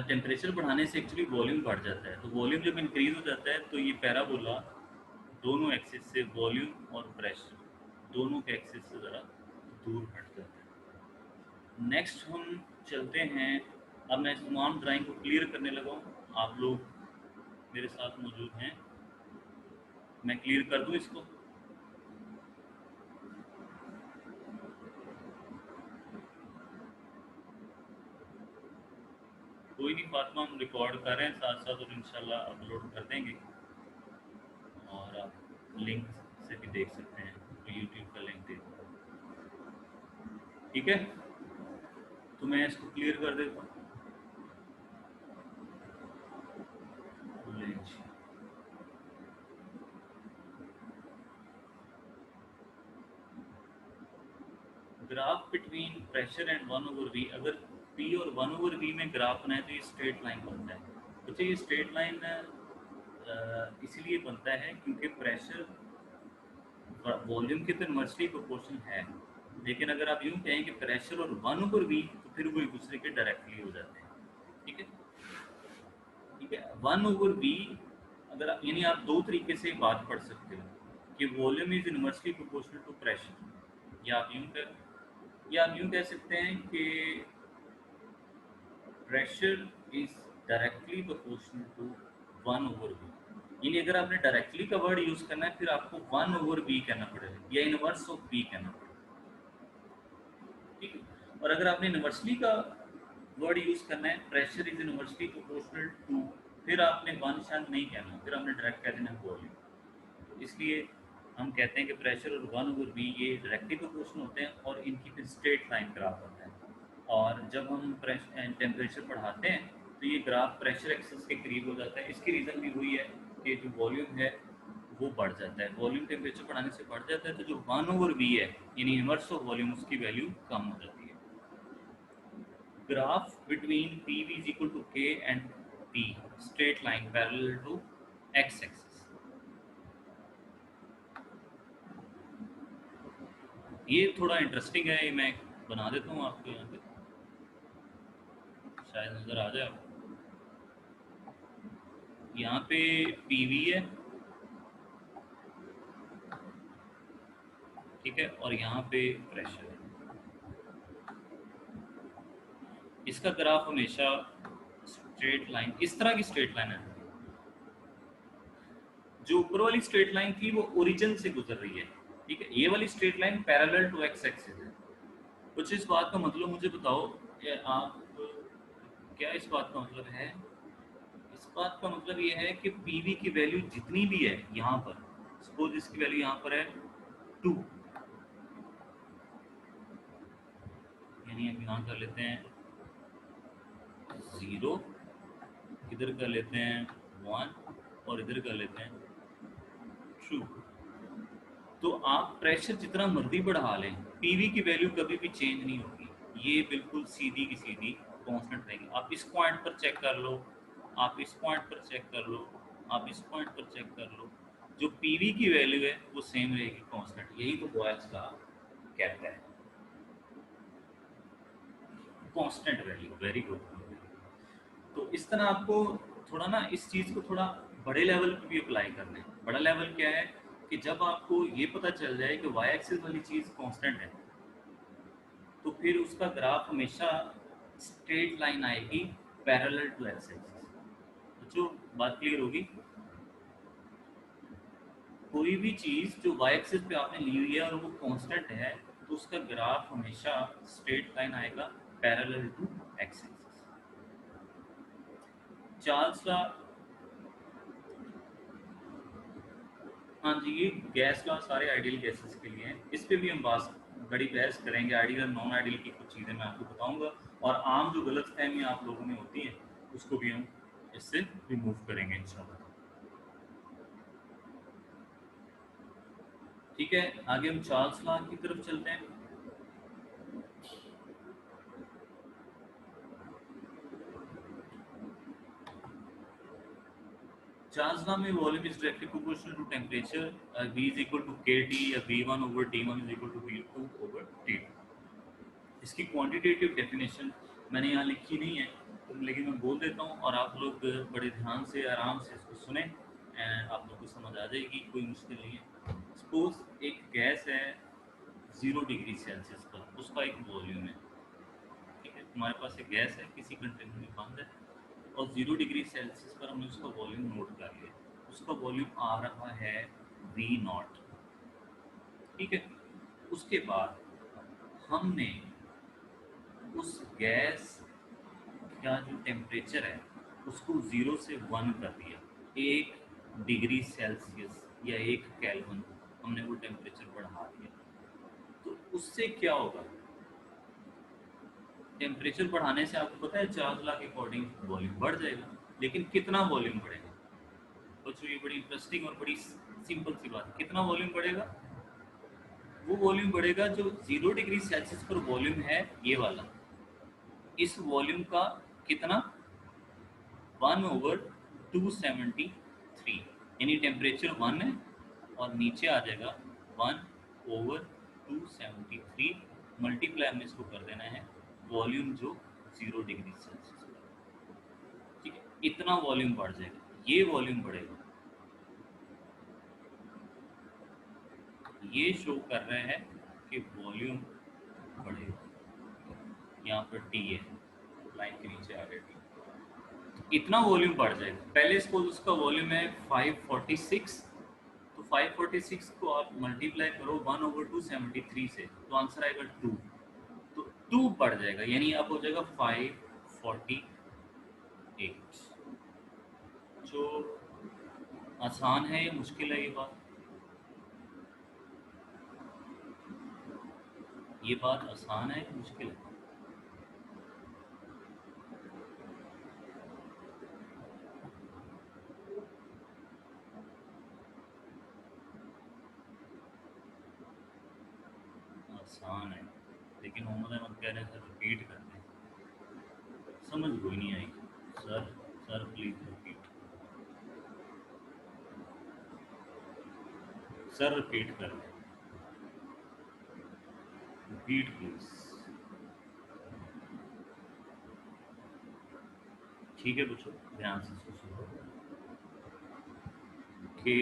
टेम्परेचर बढ़ाने से एक्चुअली वॉल्यूम बढ़ जाता है, तो वॉल्यूम जब इंक्रीज हो जाता है तो ये पैराबोला दोनों एक्सिस से, वॉल्यूम और प्रेशर दोनों के एक्सिस से ज़रा दूर हट जाता है। नेक्स्ट हम चलते हैं, अब मैं तमाम ड्राइंग को क्लियर करने लगा हूँ, आप लोग मेरे साथ मौजूद हैं, मैं क्लियर कर दूँ इसको। कोई नहीं फातिमा, हम रिकॉर्ड कर रहे हैं साथ साथ और इंशाल्लाह अपलोड कर देंगे, और आप लिंक से भी देख सकते हैं, तो यूट्यूब का लिंक दे दूँ, ठीक है। तो मैं इसको क्लियर कर देता हूँ। Graph between pressure and 1/v, अगर p और 1/v में ग्राफ बनाए तो ये स्ट्रेट लाइन बनता है। तो ये स्ट्रेट लाइन इसलिए बनता है क्योंकि प्रेशर वॉल्यूम के तो इन्वर्सली प्रोपोर्शन है, लेकिन अगर आप यूँ कहें कि प्रेशर और 1/v, तो फिर वो एक दूसरे के डायरेक्टली हो जाते हैं, ठीक है। ठीक है, 1/v, अगर आप, यानी आप दो तरीके से बात पढ़ सकते हो कि volume is inversely proportional to pressure, या आप यूँ कह सकते हैं कि pressure is directly proportional to 1/v। यानी अगर आपने डायरेक्टली का वर्ड यूज करना है फिर आपको 1/v कहना पड़ेगा या इनवर्स ऑफ v कहना पड़ेगा, ठीक है। और अगर आपने इनवर्सली का वर्ड यूज करना है, pressure is inversely proportional to, फिर आपने वन शन नहीं कहना, फिर आपने डायरेक्ट कह देना वॉल्यूम। इसलिए हम कहते हैं कि प्रेशर और 1/v ये डायरेक्टली प्रोपोर्शनल होते हैं और इनकी फिर स्ट्रेट लाइन ग्राफ होता है। और जब हम टेम्परेचर बढ़ाते हैं तो ये ग्राफ प्रेशर एक्सेस के करीब हो जाता है। इसकी रीज़न भी वही है कि जो वॉल्यूम है वो बढ़ जाता है, वॉल्यूम टेम्परेचर बढ़ाने से बढ़ जाता है, तो जो 1/v है यानी इनवर्स ऑफ वॉल्यूम, उसकी वैल्यू कम हो जाती है। Graph between P V is equal to K and P, straight line parallel to X axis. ये थोड़ा इंटरेस्टिंग है, ये मैं बना देता हूँ आपको यहाँ पे, शायद नज़र आ जाए आपको। यहाँ पे पी वी है, ठीक है, और यहाँ पे प्रेशर है। इसका ग्राफ हमेशा स्ट्रेट लाइन, इस तरह की स्ट्रेट लाइन है। जो ऊपर वाली स्ट्रेट लाइन थी वो ओरिजिन से गुजर रही है, ठीक है। ये वाली straight line parallel to X axis है। कुछ इस बात का मतलब मुझे बताओ कि आप, क्या इस बात का मतलब है? इस बात का मतलब ये है कि पीवी की वैल्यू जितनी भी है यहाँ पर, सपोज इसकी वैल्यू यहाँ पर है 2, यानी हम यहाँ कर लेते हैं 0, इधर कर लेते हैं 1 और इधर कर लेते हैं 2। तो आप प्रेशर जितना मर्जी बढ़ा लें, पीवी की वैल्यू कभी भी चेंज नहीं होगी, ये बिल्कुल सीधी की सीधी कांस्टेंट रहेगी। आप इस पॉइंट पर चेक कर लो, आप इस पॉइंट पर चेक कर लो, आप इस पॉइंट पर चेक कर लो, जो पीवी की वैल्यू है वो सेम रहेगी, कांस्टेंट। यही तो बॉयल्स का कहता है, कांस्टेंट वैल्यू। Very good. तो इस तरह आपको थोड़ा ना इस चीज़ को थोड़ा बड़े लेवल पे भी अप्लाई करना है। बड़ा लेवल क्या है कि जब आपको ये पता चल जाए कि वाई एक्सिस वाली चीज़ कांस्टेंट है, तो फिर उसका ग्राफ हमेशा स्ट्रेट लाइन आएगी पैरेलल टू एक्स एक्सिस। तो जो बात क्लियर होगी, कोई भी चीज़ जो वाई एक्सिस पे आपने ली हुई है और वो कांस्टेंट है, तो उसका ग्राफ हमेशा स्ट्रेट लाइन आएगा parallel to X axis. Charles law, हाँ जी, ये गैस लॉ सारे आइडियल गैसेस के लिए हैं। इस पे भी हम बड़ी बहस करेंगे, आइडियल और नॉन आइडियल की कुछ चीज़ें मैं आपको बताऊंगा, और आम जो गलतफहमियां आप लोगों में होती हैं उसको भी हम इससे रिमूव करेंगे इंशाल्लाह। ठीक है, आगे हम चार्ल्स लॉ की तरफ चलते हैं। चार्ज में volume is directly proportional to temperature, V is equal to KT या V1 over T1 is equal to V2 over T2। इसकी क्वांटिटेटिव डेफिनेशन मैंने यहाँ लिखी नहीं है, तो लेकिन मैं बोल देता हूँ और आप लोग बड़े ध्यान से आराम से इसको सुने एंड आप लोग को समझ आ जाएगी, कोई मुश्किल नहीं है। सपोज एक गैस है 0 डिग्री सेल्सियस पर, उसका एक वॉल्यूम है, ठीक है। हमारे पास एक गैस है, किसी कंटेनर में बंद है और 0 डिग्री सेल्सियस पर हमने उसका वॉल्यूम नोट कर लिया। उसका वॉल्यूम आ रहा है V0, ठीक है। उसके बाद हमने उस गैस का जो टेम्परेचर है उसको 0 से 1 कर दिया, 1 डिग्री सेल्सियस या 1 केल्विन हमने वो टेम्परेचर बढ़ा दिया। तो उससे क्या होगा, टेम्परेचर बढ़ाने से आपको पता है चार्ज लॉ के अकॉर्डिंग वॉल्यूम बढ़ जाएगा, लेकिन कितना वॉल्यूम बढ़ेगा? बच्चों ये बड़ी इंटरेस्टिंग और बड़ी सिंपल सी बात है। कितना वॉल्यूम बढ़ेगा? वो वॉल्यूम बढ़ेगा जो 0 डिग्री सेल्सियस पर वॉल्यूम है, ये वाला, इस वॉल्यूम का कितना, 1/273, यानी टेम्परेचर 1 है और नीचे आ जाएगा 1/273 मल्टीप्लाई में इसको कर देना है वॉल्यूम जो 0 डिग्री सेल्सियस, ठीक है। इतना वॉल्यूम बढ़ जाएगा, ये वॉल्यूम बढ़ेगा, ये शो कर रहे हैं कि वॉल्यूम बढ़ेगा। यहाँ पर टी है, लाइन के नीचे आ गया टी, इतना वॉल्यूम बढ़ जाएगा। पहले सपोज उसका वॉल्यूम है 546, तो 546 को आप मल्टीप्लाई करो 1/273 से, तो आंसर आएगा 2, तो 2 बढ़ जाएगा, यानी आप हो जाएगा 548। जो आसान है या मुश्किल है ये बात आसान है या मुश्किल है? आसान है, लेकिन मोहम्मद अहमद कह रहे हैं सर रिपीट करते हैं, समझ कोई नहीं आएगी। Sir sir please repeat, sir repeat कर दें, रिपीट प्लीज। ठीक है बच्चों, ध्यान से सुनो कि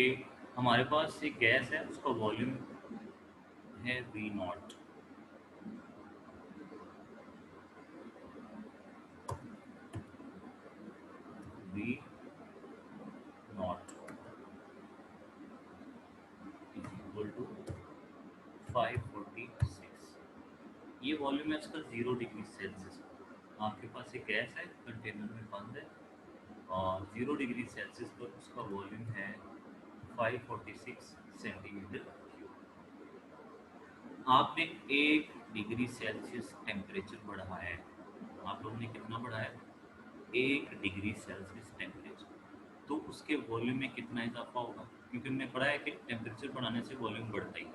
हमारे पास एक गैस है, उसका वॉल्यूम है V0, V0 is equal to 546, ये वॉल्यूम है इसका 0 डिग्री सेल्सियस। आपके पास एक गैस है, कंटेनर में बंद है और 0 डिग्री सेल्सियस पर उसका वॉल्यूम है 546 सेंटीमीटर क्यूब। आपने 1 डिग्री सेल्सियस टेम्परेचर बढ़ाया है, आप लोगों ने कितना बढ़ाया? 1 डिग्री सेल्सियस टेम्परेचर, तो उसके वॉल्यूम में कितना इजाफा होगा? क्योंकि हमने पढ़ा है कि टेम्परेचर बढ़ाने से वॉल्यूम बढ़ता ही है,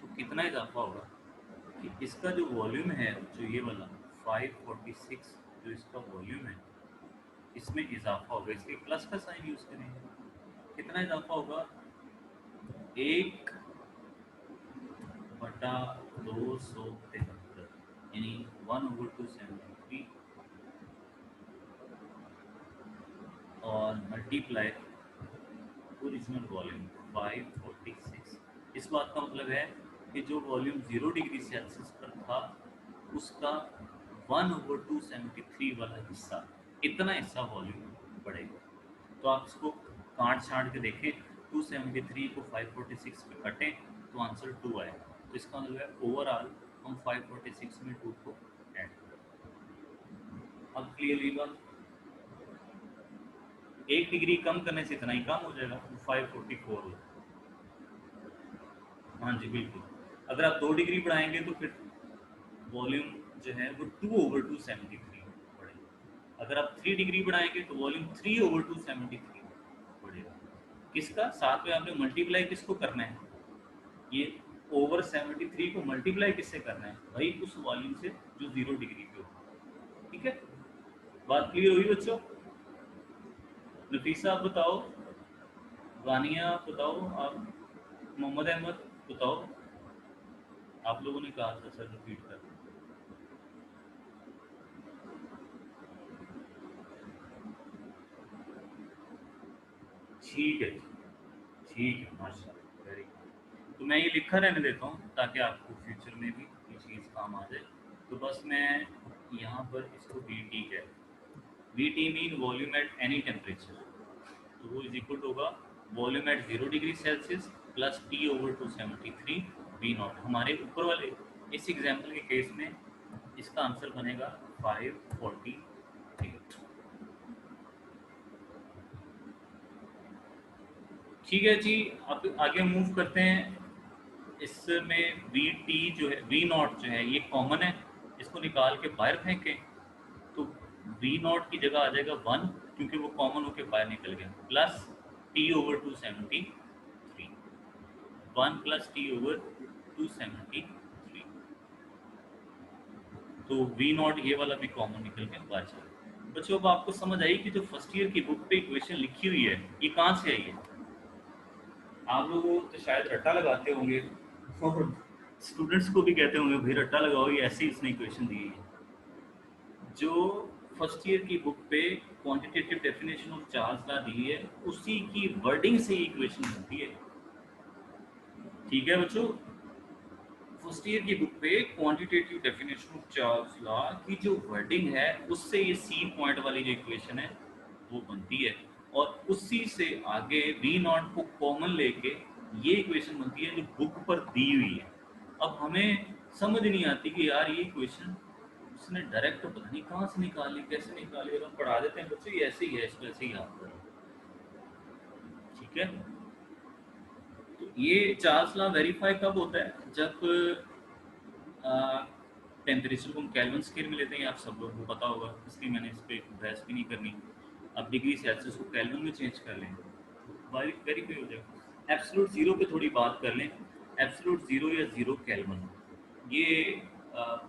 तो कितना इजाफा होगा कि इसका जो वॉल्यूम है, जो ये वाला 546 जो इसका वॉल्यूम है, इसमें इजाफा होगा, इसके प्लस का साइन यूज करेंगे, कितना इजाफा होगा? 1/273, यानी 1/273 और मल्टीप्लाई ओरिजिनल वॉल्यूम 546। इस बात का मतलब है कि जो वॉल्यूम 0 डिग्री सेल्सियस पर था उसका 1/273 वाला हिस्सा, इतना हिस्सा वॉल्यूम बढ़ेगा। तो आप इसको काट छाट के देखें, 273 को 546 पे कटें तो आंसर 2 आएगा। तो इसका मतलब है ओवरऑल हम 546 में 2 को ऐड करें। अब क्लियरली बात, 1 डिग्री कम करने से इतना ही कम हो जाएगा, 544 हो। हाँ जी बिल्कुल, अगर आप 2 डिग्री बढ़ाएंगे तो फिर वॉल्यूम जो है वो 2/273 बढ़ेगा। अगर आप 3 डिग्री बढ़ाएंगे तो वॉल्यूम 3/273 बढ़ेगा। किसका? साथ में आपने मल्टीप्लाई किसको करना है? ये ओवर 73 को मल्टीप्लाई किससे करना है? भाई उस वॉल्यूम से जो 0 डिग्री पे हो। ठीक है, बात क्लियर हुई बच्चों? नफीसा आप बताओ, वानिया बताओ आप, मोहम्मद अहमद बताओ, आप लोगों ने कहा था सर रिपीट कर। ठीक है जी, ठीक है, माशाल्लाह, वेरी गुड। तो मैं ये लिखा रहने देता हूँ ताकि आपको फ्यूचर में भी ये चीज़ काम आ जाए। तो बस मैं यहाँ पर इसको वी टी कह, V T mean volume at any temperature, तो वो इज इक्वल टू होगा volume at 0 degree Celsius plus T over 273 V nought. हमारे ऊपर वाले इस एग्जाम्पल के केस में इसका आंसर बनेगा 548। ठीक है जी, अब आगे मूव करते हैं। इसमें वी टी जो है, वी नॉट जो है ये कॉमन है, इसको निकाल के बाहर फेंकें तो वी नॉट की जगह आ जाएगा 1, क्योंकि वो कॉमन होकर बाहर निकल गया, plus T over 273, 1 plus T over 273। तो वी नॉट ये वाला भी कॉमन निकल के बाहर चला गया। बच्चों अब आपको समझ आई कि जो फर्स्ट ईयर की बुक पे इक्वेशन लिखी हुई है ये कहाँ से आई है। आप लोग तो शायद रट्टा लगाते होंगे और स्टूडेंट्स को भी कहते होंगे भाई रट्टा लगाओ, ये ऐसे ही इसने इक्वेशन दी है। जो फर्स्ट ईयर की बुक पे क्वांटिटेटिव डेफिनेशन ऑफ चार्ज ला दी है उसी की वर्डिंग से ही इक्वेशन बनती है। ठीक है बच्चों, फर्स्ट ईयर की बुक पे quantitative definition of Charles law की जो वर्डिंग है उससे ये सी पॉइंट वाली जो इक्वेशन है वो बनती है, और उसी से आगे वी नॉट को कॉमन लेके ये इक्वेशन बनती है जो बुक पर दी हुई है। अब हमें समझ नहीं आती कि यार ये इक्वेशन उसने डायरेक्ट पता नहीं कहाँ से निकाली, कैसे निकाली, और हम पढ़ा देते हैं बच्चों ये ऐसे ही है, इसको ऐसे ही याद करो। ठीक है, तो ये चार्ल्स लॉ वेरीफाई कब होता है, जब टेम्परेचर को हम केल्विन स्केल में लेते हैं, आप सब लोगों को पता होगा, इसलिए मैंने इस पर बहस भी नहीं करनी। अब डिग्री सेल्सियस को केल्विन में चेंज कर लें वेरीफाई हो जाएगा। एब्सोल्यूट जीरो पे थोड़ी बात कर लें। एब्सोल्यूट जीरो या जीरो केल्विन, ये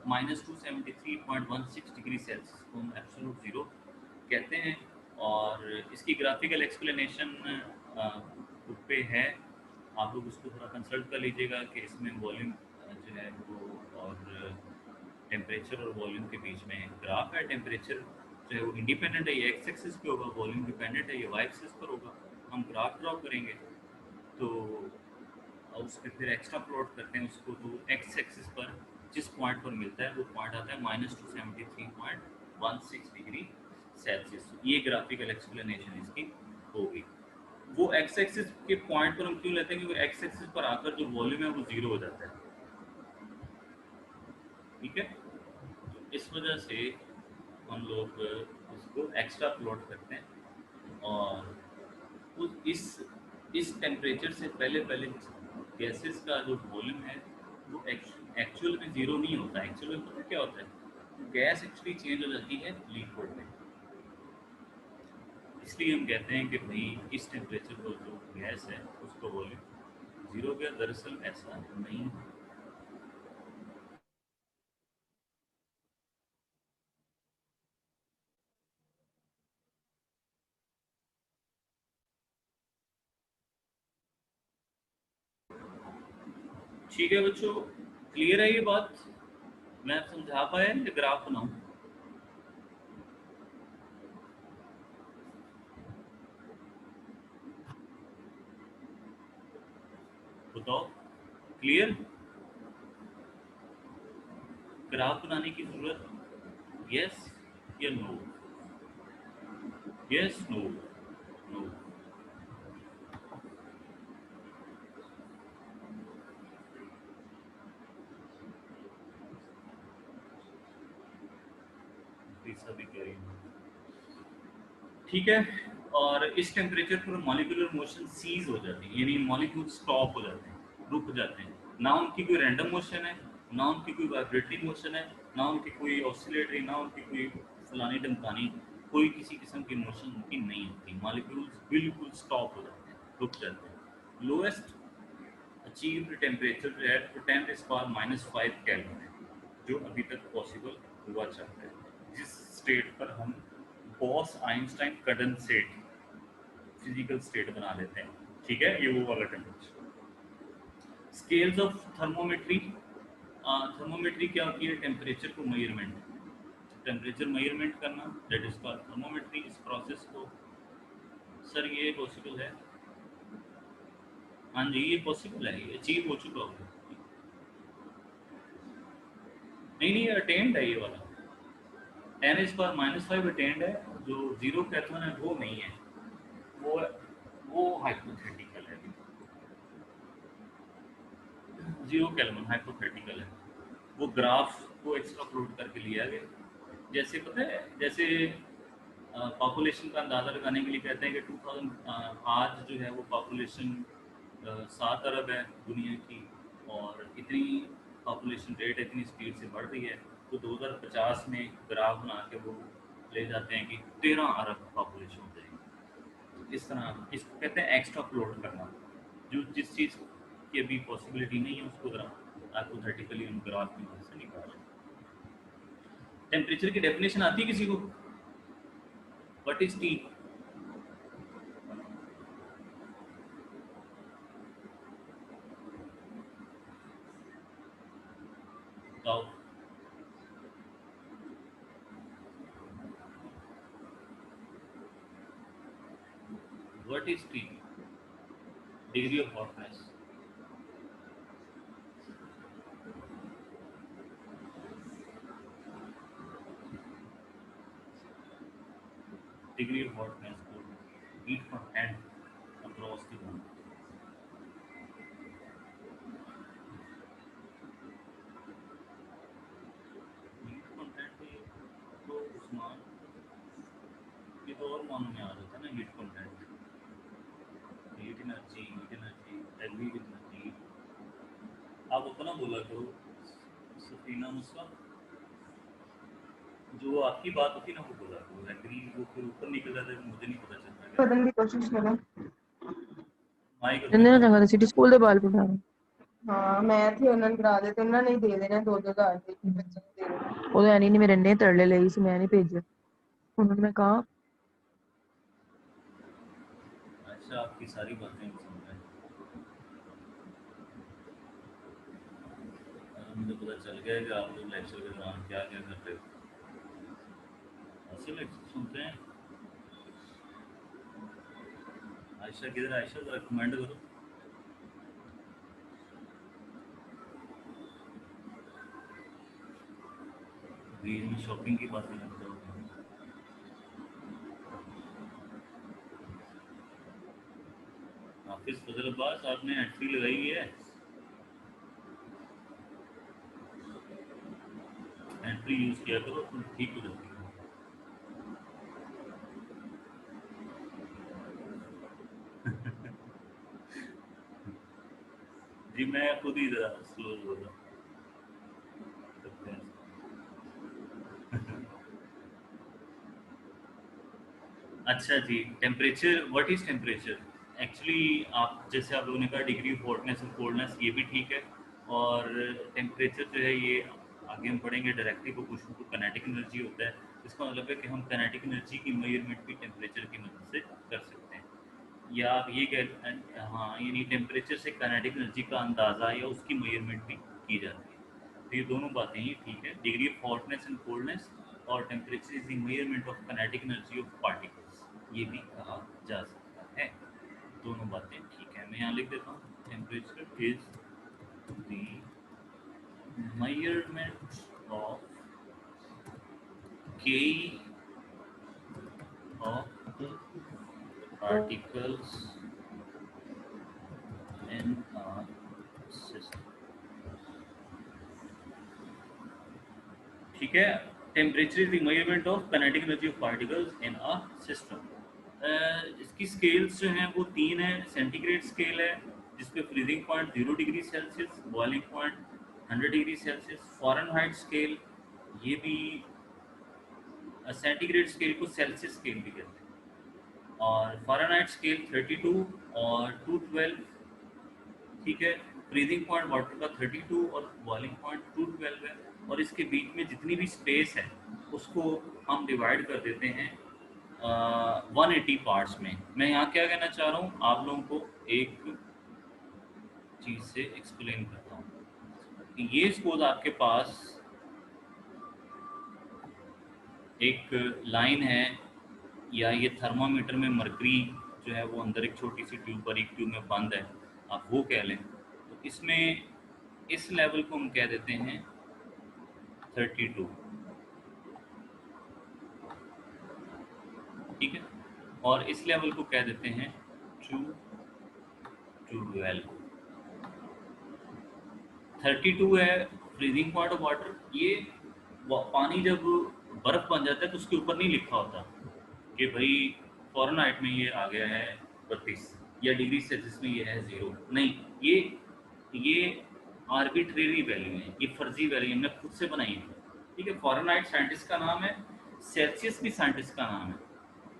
-273.16 डिग्री सेल्सियस को हम एब्सोल्यूट जीरो कहते हैं। और इसकी ग्राफिकल एक्सप्लेनेशन बुक पे है, आप लोग उसको थोड़ा कंसल्ट कर लीजिएगा कि इसमें वॉल्यूम जो है वो, और टेम्परेचर और वॉल्यूम के बीच में ग्राफ है। टेम्परेचर जो है वो इंडिपेंडेंट है, ये एक्स एक्सिस पे होगा, वॉल्यूम डिपेंडेंट है, ये वाई एक्सिस पर होगा। हम ग्राफ ड्रॉ करेंगे तो उस पर फिर एक्स्ट्रा प्लॉट करते हैं उसको, तो एक्स एक्सिस पर जिस पॉइंट पर मिलता है वो पॉइंट आता है -273.16 डिग्री सेल्सियस। ये ग्राफिकल एक्सप्लेनेशन इसकी होगी। वो एक्स एक्सिस के पॉइंट पर हम क्यों लेते हैं, क्योंकि एक्स एक्सिस पर आकर जो वॉल्यूम है वो जीरो हो जाता है। ठीक है, तो इस वजह से हम लोग इसको एक्स्ट्रा प्लॉट करते हैं। और इस टेम्परेचर से पहले पहले गैसेस का जो वॉल्यूम है वो एक्चुअल में ज़ीरो नहीं होता। एक्चुअल में पता क्या होता है, गैस एक्चुअली चेंज हो जाती है लिक्विड में। इसलिए हम कहते हैं कि भाई इस टेम्परेचर पर जो गैस है उसका वॉल्यूम ज़ीरो हो गया। दरअसल ऐसा नहीं है। ठीक है बच्चों, क्लियर है ये बात, मैं समझा पाया या ग्राफ बनाऊँ। बताओ, क्लियर, ग्राफ बनाने की जरूरत, यस या नो, यस नो, नो। तीसरा भी कह रही हूँ। ठीक है, और इस टेम्परेचर पर मॉलिक्यूलर मोशन सीज हो जाती है, यानी मॉलिक्यूल स्टॉप हो जाते हैं, रुक जाते हैं। ना उनकी कोई रैंडम मोशन है, ना उनकी कोई वाइब्रेटरी मोशन है, ना उनकी कोई ऑसिलेटरी, ना उनकी कोई फलानी ढमकानी, कोई किसी किस्म की मोशन उनकी नहीं होती। मॉलिक्यूल्स बिल्कुल स्टॉप हो जाते हैं, रुक जाते हैं। लोएस्ट अचीव्ड टेम्परेचर जो है वो 10⁻⁵ केल्विन है, जो अभी तक पॉसिबल हुआ चाहता है, जिस स्टेट पर हम boss Einstein condensate physical state बना लेते हैं। ठीक है, ये वो वाला temperature. Scales of thermometry, thermometry क्या होती है? टेम्परेचर को मेजरमेंट, टेम्परेचर मेजरमेंट करना, दैट इज कॉल्ड थर्मोमेट्री। इस प्रोसेस को सर ये पॉसिबल है? हाँ जी, ये पॉसिबल है, ये अचीव हो चुका होगा। नहीं नहीं, अटेंड है ये वाला, 10⁻⁻5 अटेंड है। जो जीरो कैथन है वो नहीं है, वो वो हाइपोथेटिकल है, जीरो केल्विन हाइपोथेटिकल है। वो ग्राफ को एक्सट्रापोलेट करके लिया गया। जैसे पता है, जैसे पॉपुलेशन का अंदाज़ा लगाने के लिए कहते हैं कि 2000 आज जो है वो पॉपुलेशन 7 अरब है दुनिया की, और इतनी पॉपुलेशन रेट इतनी स्पीड से बढ़ रही है, तो 2050 में ग्राफ बना के वो ले जाते हैं कि 13 अरब पॉपुलेशन हो जाएगी। इस तरह इसको कहते हैं एक्स्ट्रापोलेट करना। जो जिस चीज़ की अभी पॉसिबिलिटी नहीं है उसको जरा हाइपोथेटिकली उन ग्राफ की मदद से निकालें। टेम्परेचर की डेफिनेशन आती है किसी को? What is T? बताओ। What is T? Degree of hotness. Degree of hotness को heat content across the room. Heat content तो उस्मान, ये तो और मानों में आ जाता है ना, हीट कंटेंट, हीट एनर्जी, एलवी एनर्जी। आप अपना बोला करो सफीना मुस्वा, जो आपकी बात होती है ना वो बोला करो, एग्री वो फिर ऊपर निकल जाता है, मुझे नहीं पता चलता है। बदलने की कोशिश करो। माइक जिन्हें अपना चंगा सिटी स्कूल ਦੇ ਬਾਲ ਪੜਾ। ਹਾਂ ਮੈਥ ਹੀ ਉਹਨਾਂ ਨੂੰ ਕਰਾ ਦੇ ਤੇ ਉਹਨਾਂ ਨੇ ਦੇ ਦੇਣਾ 2-2 ਹਜ਼ਾਰ ਦੇ ਬੱਚੇ ਨੂੰ ਦੇ ਦੇਣਾ। ਉਹਦੇ ਐਨੀ ਨਹੀਂ ਮੇਰੇ ਇੰਨੇ ਤਰਲੇ ਲਈ ਸੀ ਮੈਂ ਨਹੀਂ ਭੇਜਿਆ ਉਹਨਾਂ ਨੂੰ ਮੈਂ ਕਹਾ। अच्छा, आपकी सारी बातें पसंद है, मुझे पता चल गया है कि आप लोग लेक्चर के दौरान क्या क्या करते हो। ऐसे लेक्चर सुनते हैं। आयशा किधर? आयशा जरा कमेंट करो। बीच में शॉपिंग की बातें करते हो। हाफिज फजल अब्बास, आपने एंट्री लगाई हुई है, एंट्री यूज किया करो तो ठीक हो जाती है। जी मैं खुद ही जरा स्लो बोल रहा हूँ। अच्छा जी, temperature, what is temperature? Actually आप जैसे आप लोगों ने कहा डिग्री ऑफ हॉटनेस और कोल्डनेस, ये भी ठीक है। और टेम्परेचर जो है ये आगे हम पढ़ेंगे directly proportional to kinetic energy होता है। इसका मतलब है कि हम काइनेटिक एनर्जी की मेजरमेंट भी टेम्परेचर की मदद से कर सकते हैं। या आप ये कह, हाँ, यानी टेम्परेचर से काइनेटिक एनर्जी का अंदाज़ा या उसकी मेजरमेंट भी की जाती है। तो ये दोनों बातें ही ठीक है, degree of hotness and coldness, और temperature is the measurement of kinetic energy of particles, ये भी कहा जा सकता है। दोनों बातें ठीक है, मैं यहाँ लिख देता हूँ। Temperature is the measurement of K of particles in a system। ठीक है, temperature is the measurement of kinetic energy of particles in a system. इसकी स्केल्स जो हैं वो 3 है। सेंटीग्रेड स्केल है जिसपे freezing point 0 degree Celsius, boiling point 100 degree Celsius. Fahrenheit scale, ये भी सेंटीग्रेड स्केल को सेल्सियस स्केल भी कहते हैं। और फ़ारेनहाइट स्केल 32 और 212, ठीक है। फ्रीजिंग पॉइंट वाटर का 32 और बॉइलिंग पॉइंट 212 है। और इसके बीच में जितनी भी स्पेस है उसको हम डिवाइड कर देते हैं 180 पार्ट्स में। मैं यहाँ क्या कहना चाह रहा हूँ, आप लोगों को एक चीज़ से एक्सप्लेन करता हूँ कि ये सपोज आपके पास एक लाइन है, या ये थर्मामीटर में मरकरी जो है वो अंदर एक छोटी सी ट्यूब पर, एक ट्यूब में बंद है, आप वो कह लें। तो इसमें इस लेवल को हम कह देते हैं 32, ठीक है, और इस लेवल को कह देते हैं 2 to 12। 32 है फ्रीजिंग पॉइंट ऑफ वाटर। ये पानी जब बर्फ बन जाता है तो उसके ऊपर नहीं लिखा होता कि भाई फ़ारेनहाइट में ये आ गया है 32 या डिग्री सेल्सियस में ये है 0। नहीं, ये आर्बिट्रेरी वैल्यू है, ये फर्जी वैल्यू हमने खुद से बनाई है, ठीक है। फ़ारेनहाइट साइंटिस्ट का नाम है, सेल्सियस भी साइंटिस्ट का नाम है,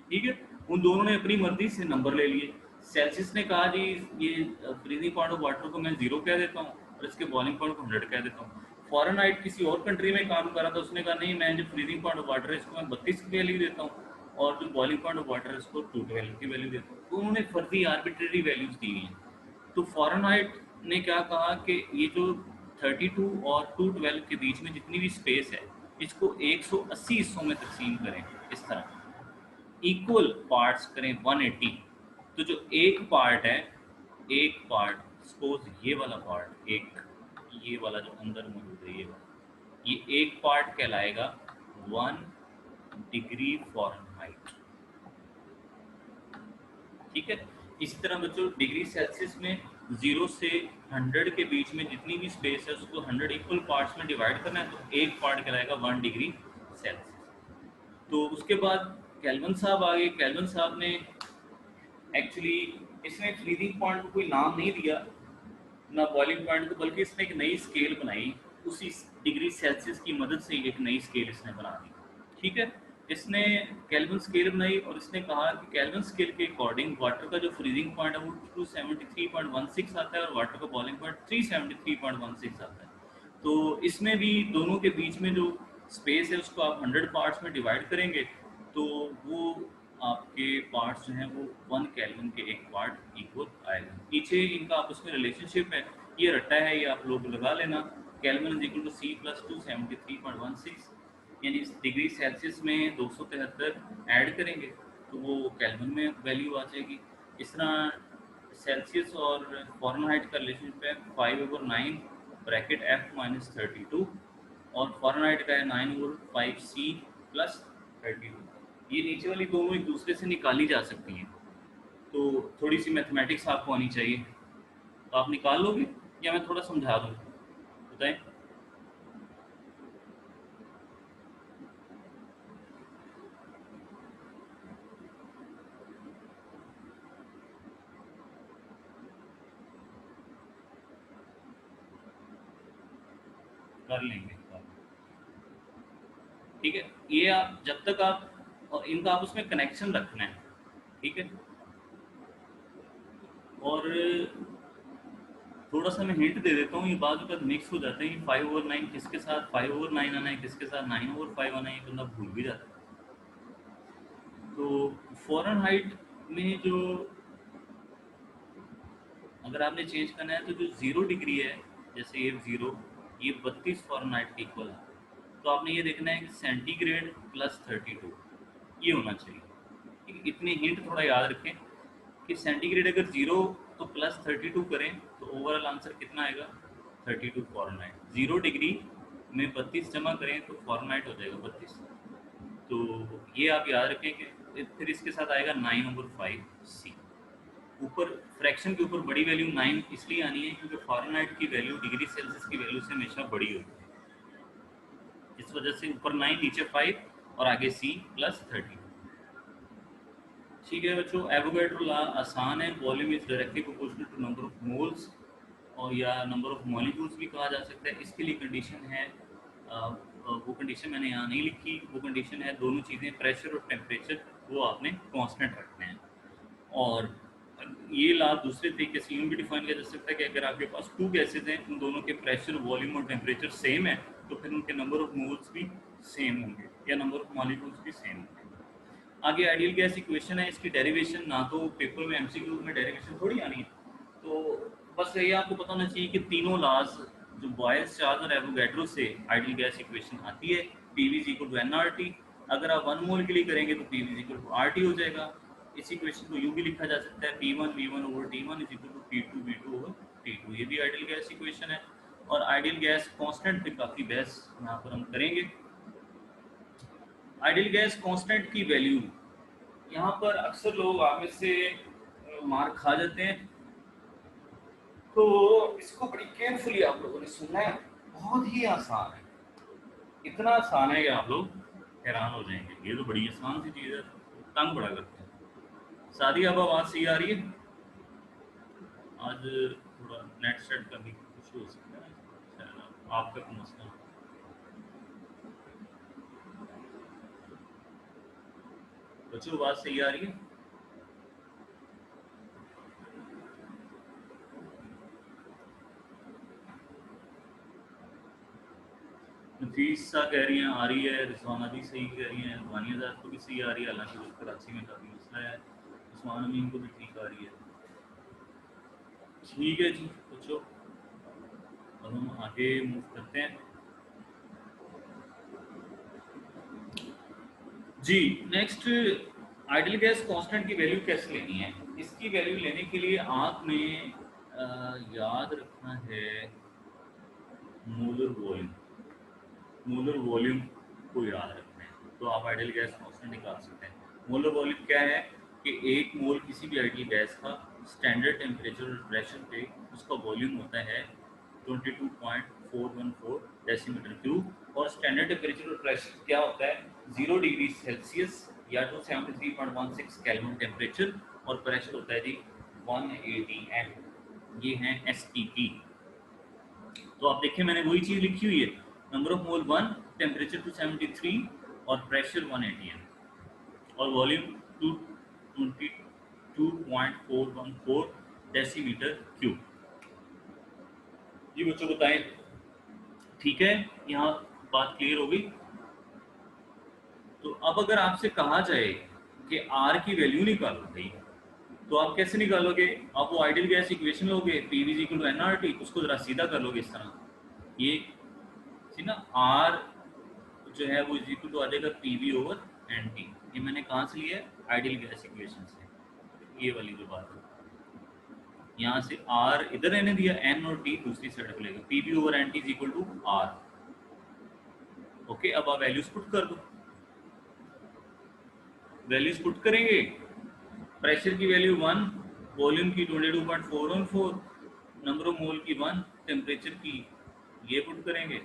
ठीक है। उन दोनों ने अपनी मर्जी से नंबर ले लिए। सेल्सियस ने कहा जी ये फ्रीजिंग पॉइंट ऑफ वाटर को मैं 0 कह देता हूँ और इसके बॉइलिंग पॉइंट को 100 कह देता हूँ। फ़ारेनहाइट किसी और कंट्री में काम कर रहा था, उसने कहा नहीं, मैं जो फ्रीजिंग पॉइंट ऑफ वाटर है इसको मैं 32 की वैल्यू देता हूँ और जो बॉइलिंग पॉइंट ऑफ वाटर है इसको 212 की वैल्यू देता हूँ। तो उन्होंने फर्जी आर्बिट्रेरी वैल्यूज दी हैं। तो फ़ारेनहाइट ने क्या कहा कि ये जो 32 और 212 के बीच में जितनी भी स्पेस है इसको 180 हिस्सों में तकसीम करें, इस तरह इक्वल पार्ट्स करें 180। तो जो एक पार्ट है, एक पार्ट सपोज ये वाला पार्ट, एक ये वाला जो अंदर मौजूद है, ये एक पार्ट कहलाएगा 1 डिग्री फ़ारेनहाइट, ठीक है। इसी तरह बच्चों डिग्री सेल्सियस में 0 से 100 के बीच में जितनी भी स्पेस है उसको 100 इक्वल पार्ट्स में डिवाइड करना है, तो एक पार्ट कहलाएगा 1 डिग्री सेल्सियस। तो उसके बाद केल्विन साहब आ गए। केल्विन साहब ने एक्चुअली इसने फ्रीजिंग पॉइंट को कोई नाम नहीं दिया ना बॉइलिंग पॉइंट को, बल्कि इसने एक नई स्केल बनाई, उसी डिग्री सेल्सियस की मदद से एक नई स्केल इसने बना दी, ठीक है। इसने केल्विन स्केल बनाई और इसने कहा कि केल्विन स्केल के अकॉर्डिंग वाटर का जो फ्रीजिंग पॉइंट है वो 273.16 आता है और वाटर का बॉइलिंग पॉइंट 373.16 आता है। तो इसमें भी दोनों के बीच में जो स्पेस है उसको आप 100 पार्ट्स में डिवाइड करेंगे तो वो आपके पार्ट्स जो हैं वो 1 केल्विन के एक पार्ट इक्वल आएगा। पीछे इनका आपस में रिलेशनशिप है, ये रट्टा है, ये आप लोग लगा लेना। Kelvin is equal to C plus 273.16, यानी डिग्री सेल्सियस में 273 ऐड करेंगे तो वो केल्विन में वैल्यू आ जाएगी। इस तरह सेल्सियस और फ़ारेनहाइट का रिलेशनशिप है 5/9 ब्रैकेट F माइनस 32 और फ़ारेनहाइट का है 9/5C प्लस 32। ये नीचे वाली दोनों एक दूसरे से निकाली जा सकती हैं, तो थोड़ी सी मैथमेटिक्स आपको आनी चाहिए। तो आप निकाल लोगे या मैं थोड़ा समझा दूँ, बताएं। कर लेंगे, ठीक है। ये आप जब तक आप और इनका आप उसमें कनेक्शन रखना है, ठीक है। और थोड़ा सा मैं हिंट दे देता हूँ, ये बाद में मिक्स हो जाते हैं। 5/9 किसके साथ 5/9 आना है, किसके साथ 9/5 आना है, ये बंदा भूल भी जाता है। तो फ़ारेनहाइट में जो अगर आपने चेंज करना है तो जो 0 डिग्री है, जैसे ये 0, ये 32 फ़ारेनहाइट के इक्वल है। तो आपने ये देखना है कि सेंटीग्रेड प्लस 32 ये होना चाहिए, ठीक है। इतने हिंट थोड़ा याद रखें कि सेंटीग्रेड अगर 0 तो प्लस 32 करें तो ओवरऑल आंसर कितना आएगा 32 फ़ारेनहाइट। 0 डिग्री में 32 जमा करें तो फ़ारेनहाइट हो जाएगा 32। तो ये आप याद रखें कि फिर इसके साथ आएगा 9/5C। ऊपर फ्रैक्शन के ऊपर बड़ी वैल्यू 9 इसलिए आनी है क्योंकि फ़ारेनहाइट की वैल्यू डिग्री सेल्सियस की वैल्यू से हमेशा बड़ी होती है, इस वजह से ऊपर 9 नीचे 5 और आगे C प्लस 30, ठीक है बच्चों। एवोगैड्रो लॉ आसान है, volume is directly proportional to number of moles, और या नंबर ऑफ मॉलिक्यूल्स भी कहा जा सकता है। इसके लिए कंडीशन है वो कंडीशन मैंने यहाँ नहीं लिखी, वो कंडीशन है दोनों चीज़ें प्रेशर और टेम्परेचर वो आपने कांस्टेंट रखने हैं। और ये लॉ दूसरे तरीके से यूँ भी डिफाइन किया जा सकता है कि अगर आपके पास 2 गैसेज हैं, उन दोनों के प्रेशर वॉल्यूम और टेम्परेचर सेम है तो फिर उनके नंबर ऑफ मोल्स भी सेम होंगे या नंबर ऑफ मॉलिक्यूल्स भी सेम होंगे। आगे आइडियल गैस इक्वेशन है, इसकी डेरिवेशन ना तो पेपर में एमसीक्यू में डेरिवेशन थोड़ी आनी है, तो बस ये आपको पता होना चाहिए कि तीनों लॉज जो बॉयल्स, चार्ल्स और एवोगैड्रो से आइडियल गैस इक्वेशन आती है। PV is equal to NRT. अगर आप 1 मोल के लिए करेंगे तो PV is equal to RT हो जाएगा। इस इक्वेशन को यूं भी लिखा जा सकता है P1 V1 over T1 is equal to P2 V2 over T2। ये भी आइडियल गैस इक्वेशन है। और आइडियल गैस कांस्टेंट पे काफ़ी बहस यहाँ पर हम करेंगे। आइडियल गैस कांस्टेंट की वैल्यू यहाँ पर अक्सर लोग आप में से मार खा जाते हैं, तो इसको बड़ी केयरफुली आप लोगों ने सुनना है। बहुत ही आसान है, इतना आसान है कि आप लोग हैरान हो जाएंगे। ये तो बड़ी आसान सी चीज़ है, तंग बड़ा करते हैं। सादी अब आवाज़ सही आ रही है? आज थोड़ा नेट सेट का भी कुछ हो सकता है, आपका कोई मसला। बच्चों आवाज़ सही आ रही है? नफीसा कह रही हैं आ रही है, रिजवाना भी सही कह रही हैं, वानिया ज़ात को भी सही आ रही है, हालांकि वो कराची में काफ़ी मसला है। उस्मान अमीन को भी ठीक आ रही है। ठीक है जी बच्चों, अब हम आगे मूव करते हैं जी। नेक्स्ट, आइडियल गैस कांस्टेंट की वैल्यू कैसे लेनी है? इसकी वैल्यू लेने के लिए आपने याद रखना है मोलर वॉल्यूम। मोलर वॉल्यूम को याद रखना है तो आप आइडियल गैस कांस्टेंट निकाल सकते हैं। मोलर वॉल्यूम क्या है कि एक मोल किसी भी आइडियल गैस का स्टैंडर्ड टेम्परेचर और प्रेशर पे उसका वॉल्यूम होता है 22.414 डेसीमीटर क्यूब। और स्टैंडर्ड टेम्परेचर और प्रेशर क्या होता है? 0 डिग्री सेल्सियस या 273.16 केल्विन टेम्परेचर, और प्रेशर होता है जी 180 एम। ये है एसटीपी। तो आप देखिए मैंने वही चीज़ लिखी हुई है, नंबर ऑफ मोल 1, टेम्परेचर 273 और प्रेशर 180 एम और वॉल्यूम 222.414 डेसीमीटर क्यूब। जी बच्चों बताएं, ठीक है? यहाँ बात क्लियर हो गई? तो अब अगर आपसे कहा जाए कि आर की वैल्यू निकालो भाई, तो आप कैसे निकालोगे? आप वो आइडियल गैस इक्वेशन लोगे PV is equal to NRT, उसको जरा सीधा कर लोगे इस तरह। ये सी ना आर जो है वो इज इक्वल टू आ जाएगा पीवी ओवर एनटी। ये मैंने कहाँ से लिया है? आइडियल गैस इक्वेशन से। ये वाली जो बात है, यहाँ से आर इधर रहने दिया, एन और टी दूसरी साइड पे लेगा। PV over NT is equal to R. Okay, अब आप वैल्यूज पुट कर दो। वैल्यूज पुट करेंगे, प्रेशर की वैल्यू 1, वॉल्यूम की 22.414, नंबर ऑफ मोल की 1, टेम्परेचर की ये पुट करेंगे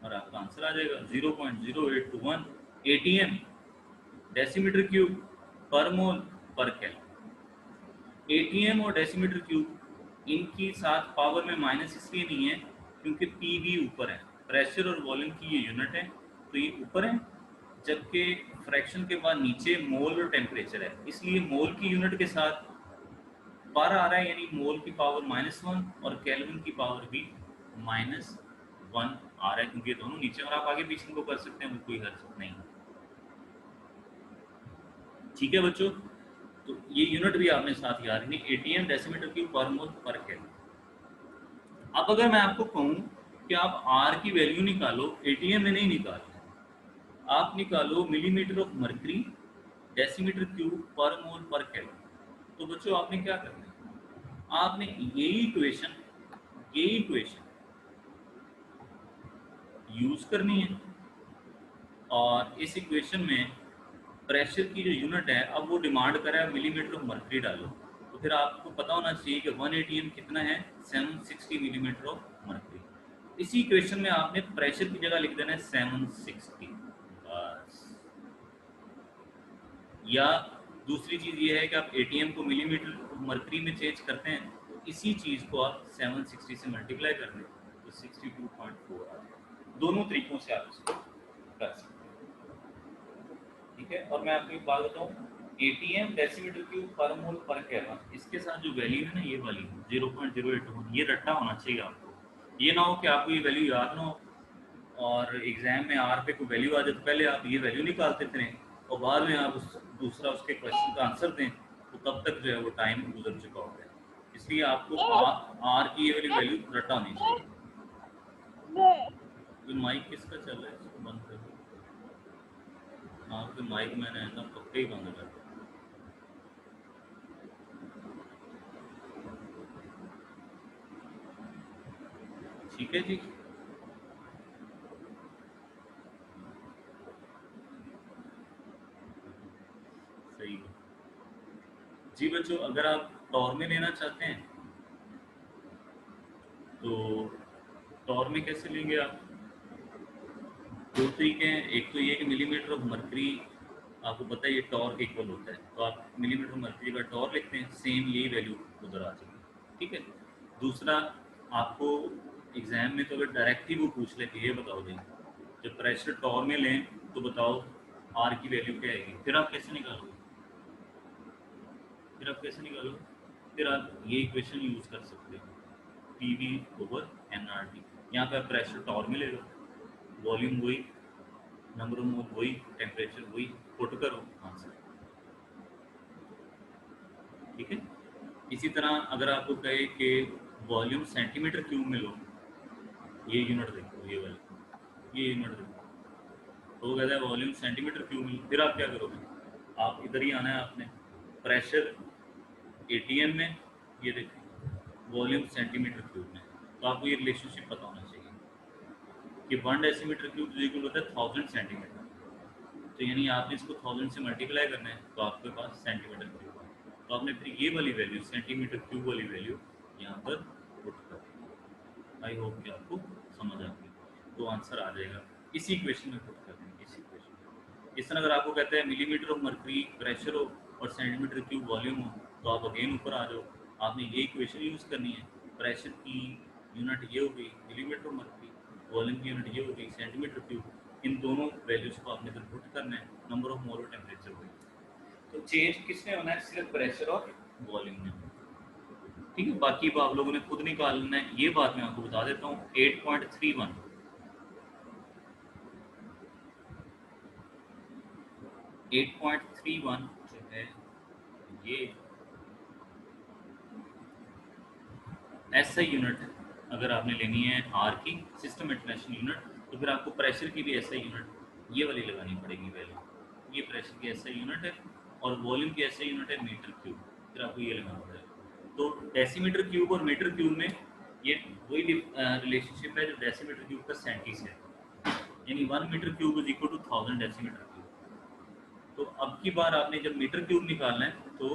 और आपका आंसर आ जाएगा 0.0821 एटीएम डेसीमीटर क्यूब पर मोल पर केल्विन। एटीएम और डेसीमीटर क्यूब इनकी साथ पावर में माइनस इसलिए नहीं है क्योंकि पीवी ऊपर है, प्रेशर और वॉल्यूम की ये यूनिट है तो ये ऊपर है, जबकि फ्रैक्शन के बाद नीचे मोल और टेम्परेचर है, इसलिए मोल की यूनिट के साथ पर आ रहा है, यानी मोल की पावर -1 और केल्विन की पावर भी -1 आ रहा है, क्योंकि ये दोनों नीचे, और आप आगे पीछे इनको कर सकते हैं, कोई हर्ज नहीं। ठीक है बच्चों, तो ये यूनिट भी आपने साथ याद रखनी, एटीएम डेसीमीटर क्यूब पर मोल पर केल्विन। अब अगर मैं आपको कहूँ कि आप आर की वैल्यू निकालो, एटीएम में नहीं निकालना, आप निकालो millimetre of mercury decimetre cube पर मोल पर केल्विन, तो बच्चों आपने क्या करना है? आपने यही इक्वेशन यूज करनी है और इस इक्वेशन में प्रेशर की जो यूनिट है, अब वो डिमांड कर रहा है मिलीमीटर ऑफ मर्करी डालो, तो फिर आपको पता होना चाहिए कि 1 एटीएम कितना है? 760 मिलीमीटर ऑफ मर्करी। इसी इक्वेशन में आपने प्रेशर की जगह लिख देना है 760 बस। या दूसरी चीज़ ये है कि आप एटीएम को मिलीमीटर मर्करी में चेंज करते हैं, तो इसी चीज़ को आप 760 से मल्टीप्लाई कर दें तो 62.4 आ जाए। दोनों तरीकों से आप इसको कर सकते हैं, ठीक है? और मैं आपको एक बात बताऊँ, एटीएम डेसीमीटर क्यूब पर मोल पर केल्विन, इसके साथ जो वैल्यू है ना, ये वाली 0.081, ये रट्टा होना चाहिए आपको। ये ना हो कि आपको ये वैल्यू याद ना हो और एग्जाम में आर पे कोई वैल्यू आ जाए तो पहले आप ये वैल्यू निकालते थे और बाद में आप दूसरा उसके क्वेश्चन का आंसर दें, तो तब तक जो है वो टाइम गुजर चुका होता है। इसलिए आपको आर की ये वाली वैल्यू रटा होनी चाहिए। ये माइक किसका चल रहा है, इसको बंद कर दो। आपके माइक मैंने एकदम पक्के ही बंद कर दिया। ठीक है जी। सही है जी बच्चों, अगर आप टॉर में लेना चाहते हैं तो टॉर में कैसे लेंगे आप? दो तरीके हैं। एक तो ये कि मिलीमीटर ऑफ मर्करी, आपको पता है ये टॉर के इक्वल होता है, तो आप मिलीमीटर ऑफ मर्करी का टॉर लिखते हैं, सेम यही वैल्यू उधर आ जाएगी। ठीक है। दूसरा, आपको एग्जाम में तो अगर डायरेक्ट ही वो पूछ ले कि ये बताओ जी, जब प्रेशर टॉर में लें तो बताओ आर की वैल्यू क्या आएगी, फिर आप कैसे निकालोगे? फिर आप ये इक्वेशन यूज कर सकते हो, P V over N R T. यहाँ पे आप प्रेशर टॉर में ले लो, वॉल्यूम वही, नंबर ऑफ मोल वही, टेम्परेचर वही, पुट करो आंसर। ठीक है। इसी तरह अगर आपको कहे कि वॉल्यूम सेंटीमीटर क्यूब में लो, ये यूनिट देखो, ये वाली ये यूनिट देखो, तो वो कहता है वॉल्यूम सेंटीमीटर क्यूब में, फिर आप क्या करोगे? आप इधर ही आना है आपने, प्रेशर एटीएम में, ये देखो वॉल्यूम सेंटीमीटर क्यूब में, तो आपको ये रिलेशनशिप पता होना चाहिए कि 1 डेसीमीटर क्यूब इक्वल होता है 1000 सेंटीमीटर। तो यानी आपने इसको 1000 से मल्टीप्लाई करना है तो आपके पास सेंटीमीटर क्यूब है, तो आपने फिर ये वाली वैल्यू सेंटीमीटर क्यूब वाली वैल्यू यहाँ पर पुट कर। आई होप कि आपको समझ आ गई, तो आंसर आ जाएगा इसी इक्वेशन में पुट कर देंगे, इसी इक्वेशन में। इस तरह अगर आपको कहते हैं मिलीमीटर ऑफ मर्करी प्रेशर हो और सेंटीमीटर क्यूब वॉल्यूम हो, तो आप अगेन ऊपर आ जाओ, आपने ये इक्वेशन यूज़ करनी है। प्रेशर की यूनिट ये हो गई मिलीमीटर ऑफ मर्करी, वॉल्यूम की यूनिट ये हो गई सेंटीमीटर क्यूब, इन दोनों वैल्यूज को आपने फिर पुट करना है, नंबर ऑफ मोल और टेम्परेचर हुई। तो चेंज किसने होना है? सिर्फ प्रेशर और वॉल्यूम में। ठीक है, बाकी आप लोगों ने खुद निकालना है। ये बात मैं आपको बता देता हूँ, 8.31 8.31 जो है ये SI यूनिट अगर आपने लेनी है आर की, सिस्टम इंटरनेशनल यूनिट, तो फिर आपको प्रेशर की भी SI यूनिट ये वाली लगानी पड़ेगी वैल्यू। ये प्रेशर की SI यूनिट है और वॉल्यूम की SI यूनिट है मीटर क्यूब, फिर आपको ये लगाना पड़ेगा। तो डेसीमीटर क्यूब और मीटर क्यूब में ये वही रिलेशनशिप है जो डेसीमीटर क्यूब का सेंटी से है, यानी 1 metre cube is equal to 1000 decimetre cube. तो अब की बार आपने जब मीटर क्यूब निकालना है तो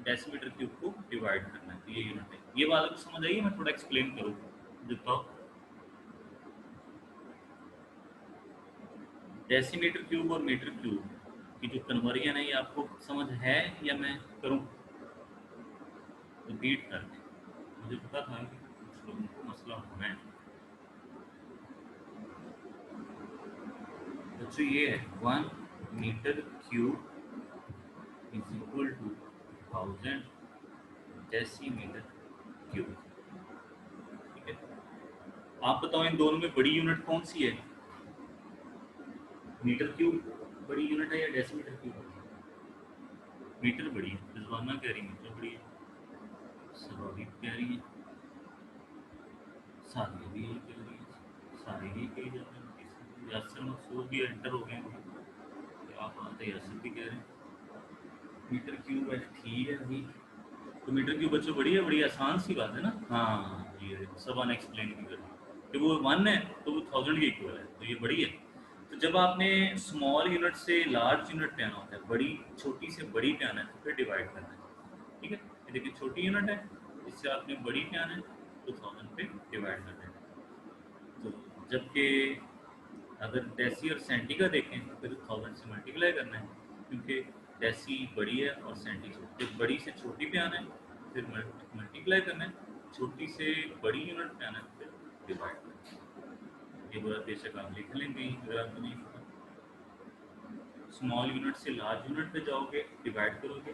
डेसीमीटर क्यूब को डिवाइड करना है, तो ये यूनिट है। ये बात आपको समझ आइए, मैं थोड़ा एक्सप्लेन करूँ देता हूँ। डेसीमीटर क्यूब और मीटर क्यूब की जो कन्वर्जन है ये आपको समझ है या मैं करूँ रिपीट कर दें? मुझे पता था कि कुछ लोगों को मसला होना है। तो ये है 1 metre cube is equal to 1000 decimetre cube. ठीक है, आप बताओ इन दोनों में बड़ी यूनिट कौन सी है? मीटर क्यूब बड़ी यूनिट है या डेसीमीटर क्यूब? मीटर बड़ी है, रिजवाना कह रही मीटर बड़ी है, सवारी कह रही है, सारी भी यही कह रही है, सारी ही कही जा रही है। यासर मकसूद भी एंटर हो गए हैं, क्या बात है, यासर भी कह रहे हैं मीटर क्यूब है। ठीक है भाई, तो मीटर क्यूब बच्चों बड़ी है, बड़ी आसान सी बात है ना। हाँ ये देखो सब ने एक्सप्लेन भी कर दिया कि वो 1 है तो वो 1000 के इक्वल है, तो ये बड़ी है। तो जब आपने स्मॉल यूनिट से लार्ज यूनिट पे आना होता है, बड़ी छोटी से बड़ी पे आना है, तो फिर डिवाइड करना है। ठीक है, ये देखिए छोटी यूनिट है, इससे आपने बड़ी पे आना है तो 1000 पे डिवाइड करना है। तो जबकि अगर डेसी और सेंटी का देखें तो फिर 1000 से मल्टीप्लाई करना है, क्योंकि डेसी बड़ी है और सेंटी छोटी। बड़ी से छोटी पे आना है फिर मल्टीप्लाई करना है, छोटी से बड़ी यूनिट पे आना है फिर डिवाइड करना है। ये बात बेशक आप लिख लेंगे अगर आपको नहीं पता। स्मॉल यूनिट से लार्ज यूनिट पे जाओगे डिवाइड करोगे,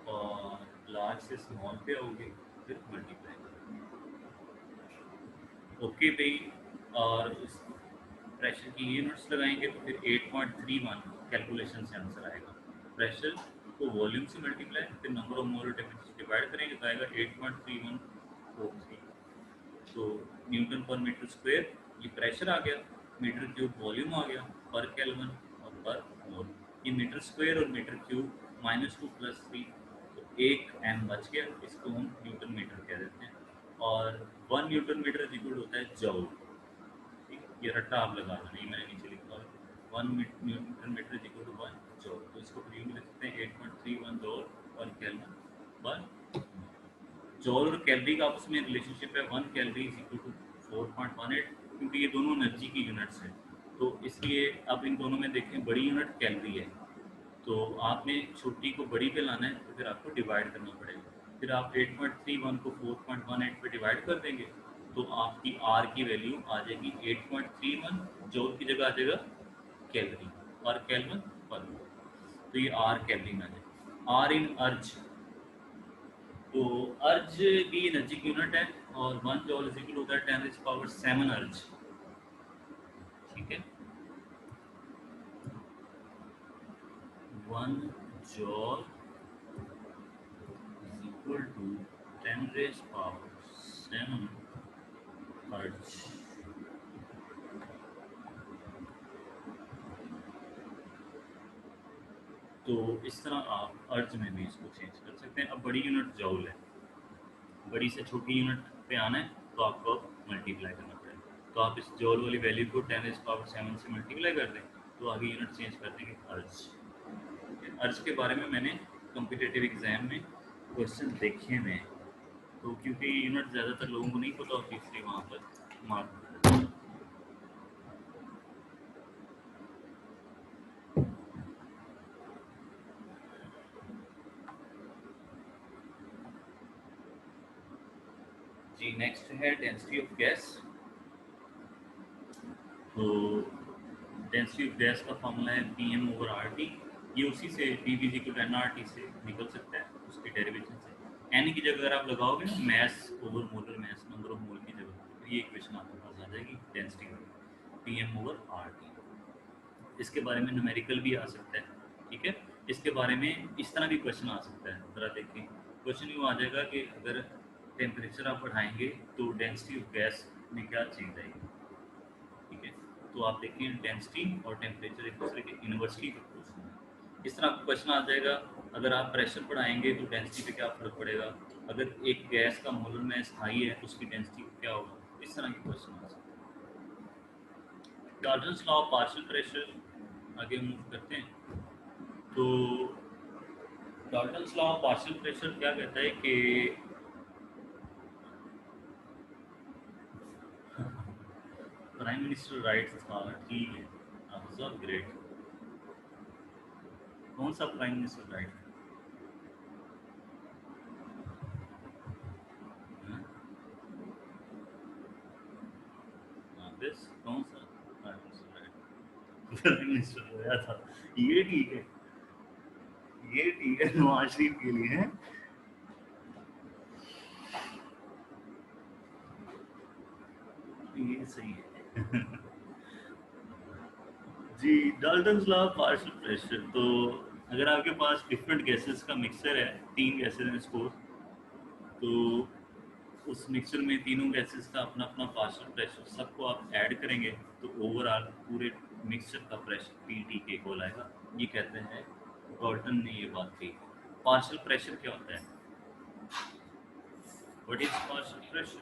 और लार्ज से स्मॉल पे आओगे फिर मल्टीप्लाई करोगे। ओके भाई, और प्रेशर की यूनिट्स लगाएंगे तो फिर 8.31 कैलकुलेशन से आंसर आएगा। प्रेशर को वॉल्यूम से मल्टीप्लाई फिर number of mole temperature divide करेंगे तो आएगा 8.3143। तो न्यूटन पर मीटर स्क्वायर ये प्रेशर आ गया, मीटर क्यूब वॉल्यूम आ गया, पर केल्विन और पर मोल। ये मीटर स्क्वायर और मीटर क्यूब -2 + 3, तो 1 m बच गया, इसको हम न्यूटन मीटर कह देते हैं। और 1 न्यूटन मीटर इक्वल होता है जॉल। ठीक है, ये रट्टा आप लगा देना, ये मैंने नीचे लिखा है 1 newton metre equal to 1 joule. तो इसको फ्री में लिख सकते हैं 8.31 जॉल पर केल्विन पर। जॉल और कैलोरी का आपस में रिलेशनशिप है 1 कैलोरी इज इक्वल टू 4.18, क्योंकि ये दोनों एनर्जी की यूनिट्स हैं। तो इसलिए अब इन दोनों में देखें बड़ी यूनिट कैलोरी है, तो आपने छोटी को बड़ी पे लाना है तो फिर आपको डिवाइड करना पड़ेगा। फिर आप 8.31 को 4.18 पे डिवाइड कर देंगे तो आपकी आर की वैल्यू आ जाएगी 8.31, जॉल की जगह आ जाएगा कैलोरी और केल्विन पर। तो ये आर कैलोरी में आ जाएगा। आर इन अर्ज, तो अर्ज भी एनर्जी की यूनिट है और 1 जॉल इज इक्वल होता है 10⁻7 अर्ज। ठीक है, 1 जॉल इज इक्वल टू 10⁻7 अर्ज। तो इस तरह आप अर्ज में भी इसको चेंज कर सकते हैं। अब बड़ी यूनिट जॉल है, बड़ी से छोटी यूनिट पे आना है तो आपको मल्टीप्लाई करना पड़ेगा। तो आप इस जॉल वाली वैल्यू को 10⁻7 से मल्टीप्लाई कर दें तो आगे यूनिट चेंज कर देंगे अर्ज। अर्ज के बारे में मैंने कॉम्पिटिटिव एग्जाम में क्वेश्चन देखे हुए हैं, तो क्योंकि यूनिट ज़्यादातर लोगों को नहीं पता होती इसलिए वहाँ पर मार्क। जी नेक्स्ट है डेंसिटी ऑफ गैस। तो डेंसिटी ऑफ गैस का फॉर्मूला है Pm/RT। ये उसी से PV = nRT से निकल सकता है, उसकी डेरिवेशन से। n की जगह अगर आप लगाओगे ना mass over molar mass, number of mole की जगह, तो ये इक्वेशन आपके पास आ जाएगी डेंसिटी की, Pm/RT। इसके बारे में न्यूमेरिकल भी आ सकता है। ठीक है, इसके बारे में इस तरह भी क्वेश्चन आ सकता है, ज़रा देखिए। क्वेश्चन यूँ आ जाएगा कि अगर टेम्परेचर आप बढ़ाएंगे तो डेंसिटी ऑफ गैस में क्या चेंज आएगी। ठीक है, तो आप देखिए डेंसिटी और टेम्परेचर एक दूसरे के इन्वर्सली प्रोपोर्शनल है। इस तरह क्वेश्चन आ जाएगा, अगर आप प्रेशर बढ़ाएंगे तो डेंसिटी पे क्या फ़र्क पड़ेगा, अगर एक गैस का मोलर मास हाई है तो उसकी डेंसिटी क्या होगा। इस तरह के क्वेश्चन आ सकते हैं। Dalton's law of partial pressure, आगे मूव करते हैं। तो Dalton's law of partial pressure क्या कहता है कि प्राइम मिनिस्टर राइट्स था, ठीक है, ऑब्जर्व ग्रेट। कौन सा प्राइम मिनिस्टर राइट है? दिस कौन सा prime minister right? Prime minister रोया था, ये ठीक है, ये ठीक है, नवाज शरीफ के लिए है। ये सही है। जी, Dalton's law of partial pressure. तो अगर आपके पास डिफरेंट गैसेस का मिक्सचर है, 3 गैसेस हैं सपोज, तो उस मिक्सचर में तीनों गैसेस का अपना अपना पार्शियल प्रेशर, सबको आप ऐड करेंगे तो ओवरऑल पूरे मिक्सचर का प्रेशर पीटी के इक्वल आएगा। ये कहते हैं, डाल्टन ने ये बात कही। पार्शियल प्रेशर क्या होता है? What is partial pressure?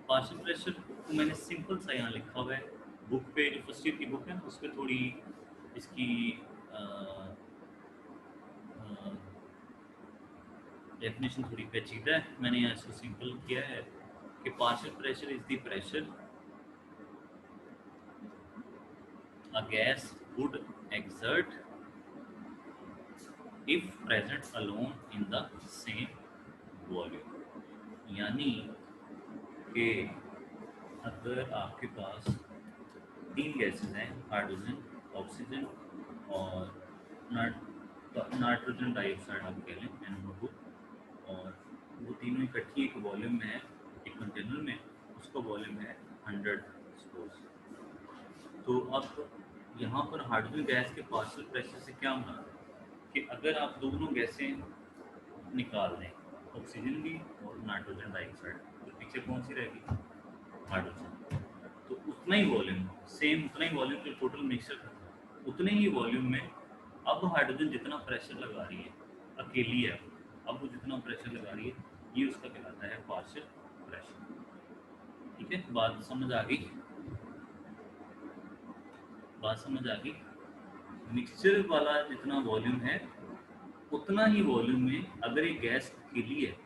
Partial pressure को मैंने सिंपल सा यहाँ लिखा हुआ है बुक पे, जो फर्स्ट ईयर की बुक है ना उस पर थोड़ी इसकी डेफिनेशन थोड़ी पेचीदा है, मैंने यहाँ इसको सिंपल किया है कि partial pressure is the pressure a gas would exert if present alone in the same volume। यानी कि अगर आपके पास 3 गैसेस हैं, हाइड्रोजन, ऑक्सीजन और नाइट्रोजन डाइऑक्साइड आप कह लें NO2, और वो तीनों इकट्ठी एक वॉल्यूम में है, एक कंटेनर में, उसका वॉल्यूम है 100 सपोज। तो अब यहाँ पर हाइड्रोजन गैस के पार्शियल प्रेशर से क्या होना कि अगर आप दोनों गैसें निकाल दें, ऑक्सीजन भी और नाइट्रोजन डाइऑक्साइड, तो पीछे कौन सी रहेगी? हाइड्रोजन। तो उतना ही वॉल्यूम, सेम उतना ही वॉल्यूम जो टोटल मिक्सचर था, उतने ही वॉल्यूम में अब हाइड्रोजन जितना प्रेशर लगा रही है, अकेली है, अब वो जितना प्रेशर लगा रही है, ये उसका कहलाता है पार्शियल प्रेशर। ठीक है, बात समझ आ गई? बात समझ आ गई? मिक्सचर वाला जितना वॉल्यूम है, उतना ही वॉल्यूम में अगर ये गैस अकेली है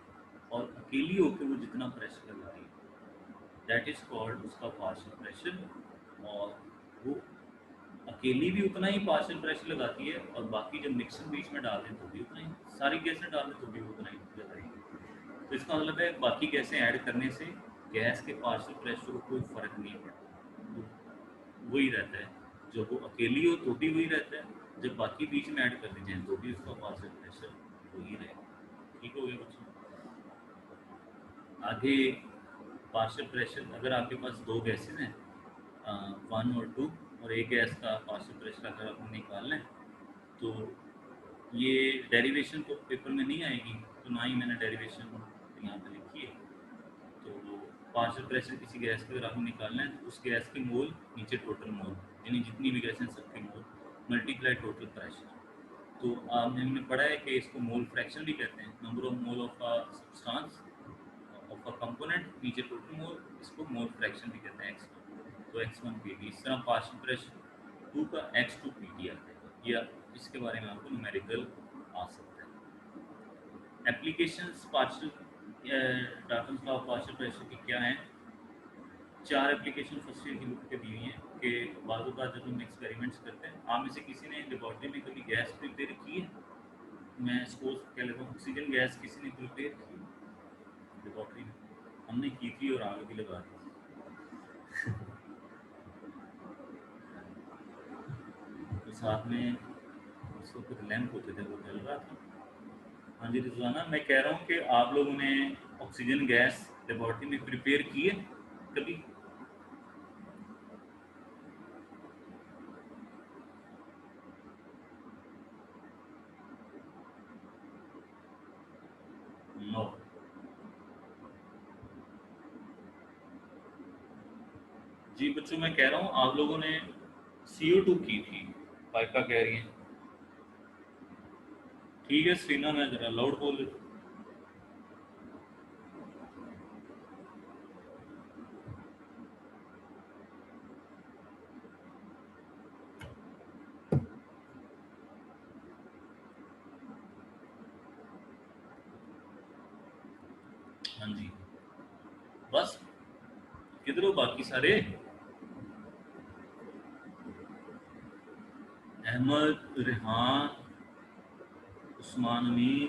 और अकेली होकर वो जितना प्रेशर लगा रही है, दैट इज कॉल्ड उसका पार्शियल प्रेशर। और वो अकेली भी उतना ही पार्शियल प्रेशर लगाती है, और बाकी जब मिक्सर बीच में डाल दें तो भी उतना ही, सारी गैसें डाल दें तो भी उतना ही लगाएगी। तो इसका मतलब है बाकी गैसें ऐड करने से गैस के पार्शियल प्रेशर को कोई फर्क नहीं पड़ता, तो वही रहता है। जब वो अकेली हो तो भी वही रहता है, जब बाकी बीच में ऐड कर दी जाए तो भी उसका पार्शियल प्रेशर वही रहेगा। ठीक हो गया बच्चों? आगे पार्शियल प्रेशर, अगर आपके पास दो गैसेज हैं, 1 और 2, और एक गैस का पार्शियल प्रेशर अगर आप निकाल लें, तो ये डेरिवेशन तो पेपर में नहीं आएगी, तो ना ही मैंने डेरिवेशन यहाँ पे लिखी है। तो पार्शियल प्रेशर किसी गैस के अगर आपको निकालना है, तो उस गैस के मोल नीचे टोटल मोल, यानी जितनी भी गैसें सबके मोल मल्टीप्लाई टोटल प्रेशर। तो आपने हमने पढ़ा है कि इसको मोल फ्रैक्शन भी कहते हैं, number of mole of a substance of a component, नीचे टोटल मोल, इसको मोल फ्रैक्शन भी कहते हैं, x1। तो x1 pt, इस तरह पार्शियल प्रेशर 2 का x2 pt आता है, या इसके बारे में आपको न्यूमेरिकल आ सकता है। Applications partial Dalton's law of partial pressure की क्या हैं? 4 एप्लीकेशन फर्स्ट ईयर की बुक पे दी हुई हैं कि बाज़ बात जब हम एक्सपेरिमेंट्स करते हैं, आप में से किसी ने लेबॉर्ट्री में कभी गैस प्रिपेयर की है? मैं सपोज कह लेता हूँ, ऑक्सीजन गैस किसी ने प्रिपेयर की लेबॉर्ट्री में? हमने की थी और आग भी लगा दी थी। तो साथ में उस वक्त लैंप होते थे, वो जल रहा था। हाँ जी रिजवाना, मैं कह रहा हूँ कि आप लोगों ने ऑक्सीजन गैस लेबॉर्ट्री में प्रिपेयर की है कभी? नो। जी बच्चों, मैं कह रहा हूँ आप लोगों ने CO2 की थी, पाइका कह रही है। ठीक है सीना, मैं जरा लाउड बोल रही हूँ। हाँ जी, बस किधर हो बाकी सारे? अहमद, रेहान, उस्मान अमीन,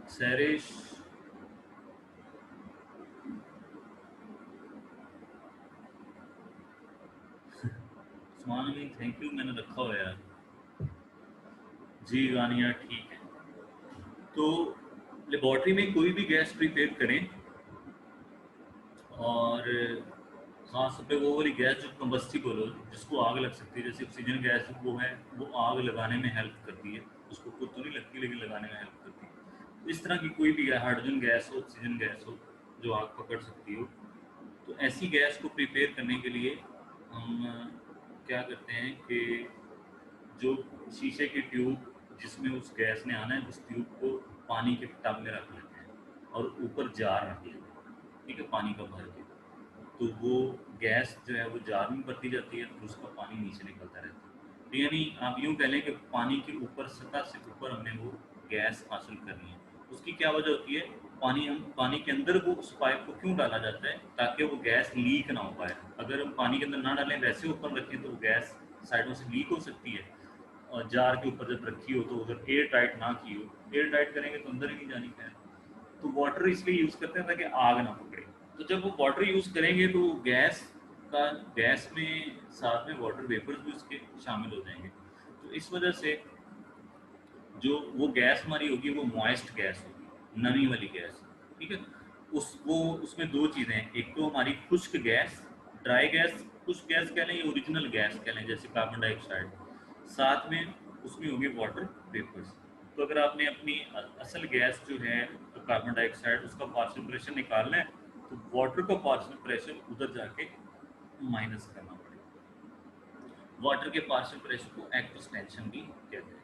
सैरिश, उस्मान अमीन थैंक यू, मैंने रखा हुआ यार। जी गानिया ठीक है। तो लेबॉर्ट्री में कोई भी गैस प्रिपेयर करें, और ख़ास तौर पे वो वाली गैस जो कंबस्टिबल हो, जिसको आग लग सकती है, जैसे ऑक्सीजन गैस वो है, वो आग लगाने में हेल्प करती है, उसको खुद तो नहीं लगती लेकिन लगाने में हेल्प करती है। तो इस तरह की कोई भी हाइड्रोजन गैस हो, ऑक्सीजन गैस हो, जो आग पकड़ सकती हो, तो ऐसी गैस को प्रिपेयर करने के लिए हम क्या करते हैं कि जो शीशे की ट्यूब जिसमें उस गैस ने आना है, उस ट्यूब को पानी के टब में रख लेते हैं और ऊपर जार रख लेते हैं, ठीक है, पानी का भर के। तो वो गैस जो है वो जार में भरती जाती है, तो उसका पानी नीचे निकलता रहता है। तो यानी आप यूँ कह लें कि पानी के ऊपर, सतह से ऊपर हमने वो गैस हासिल करनी है। उसकी क्या वजह होती है? हम पानी के अंदर वो उस पाइप को क्यों डाला जाता है? ताकि वो गैस लीक ना हो पाए। अगर हम पानी के अंदर ना डालें, वैसे ऊपर रखें, तो वो गैस साइडों से लीक हो सकती है। और जार के ऊपर जब रखी हो, तो अगर एयर टाइट ना की हो, एयर टाइट करेंगे तो अंदर ही नहीं जानी खैर। तो वाटर इसलिए यूज़ करते हैं ताकि आग ना पकड़े। तो जब वो वाटर यूज़ करेंगे तो गैस का, गैस में साथ में वाटर वेपर्स भी उसके शामिल हो जाएंगे। तो इस वजह से जो वो गैस हमारी होगी वो मॉइस्ट गैस होगी, नमी वाली गैस। ठीक है, उसमें दो चीज़ें हैं, एक तो हमारी खुश्क गैस, ड्राई गैस, कुछ गैस कह लें या ओरिजिनल गैस कह लें, जैसे कार्बन डाइऑक्साइड, साथ में उसमें होगी वाटर वेपर्स। तो अगर आपने अपनी असल गैस जो है तो कार्बन डाइऑक्साइड, उसका पार्शियल प्रेशर निकालना है, तो वाटर का पार्शियल प्रेशर उधर जाके माइनस करना पड़ेगा। वाटर के पार्शियल प्रेशर को एक्वस टेंशन भी कहते हैं।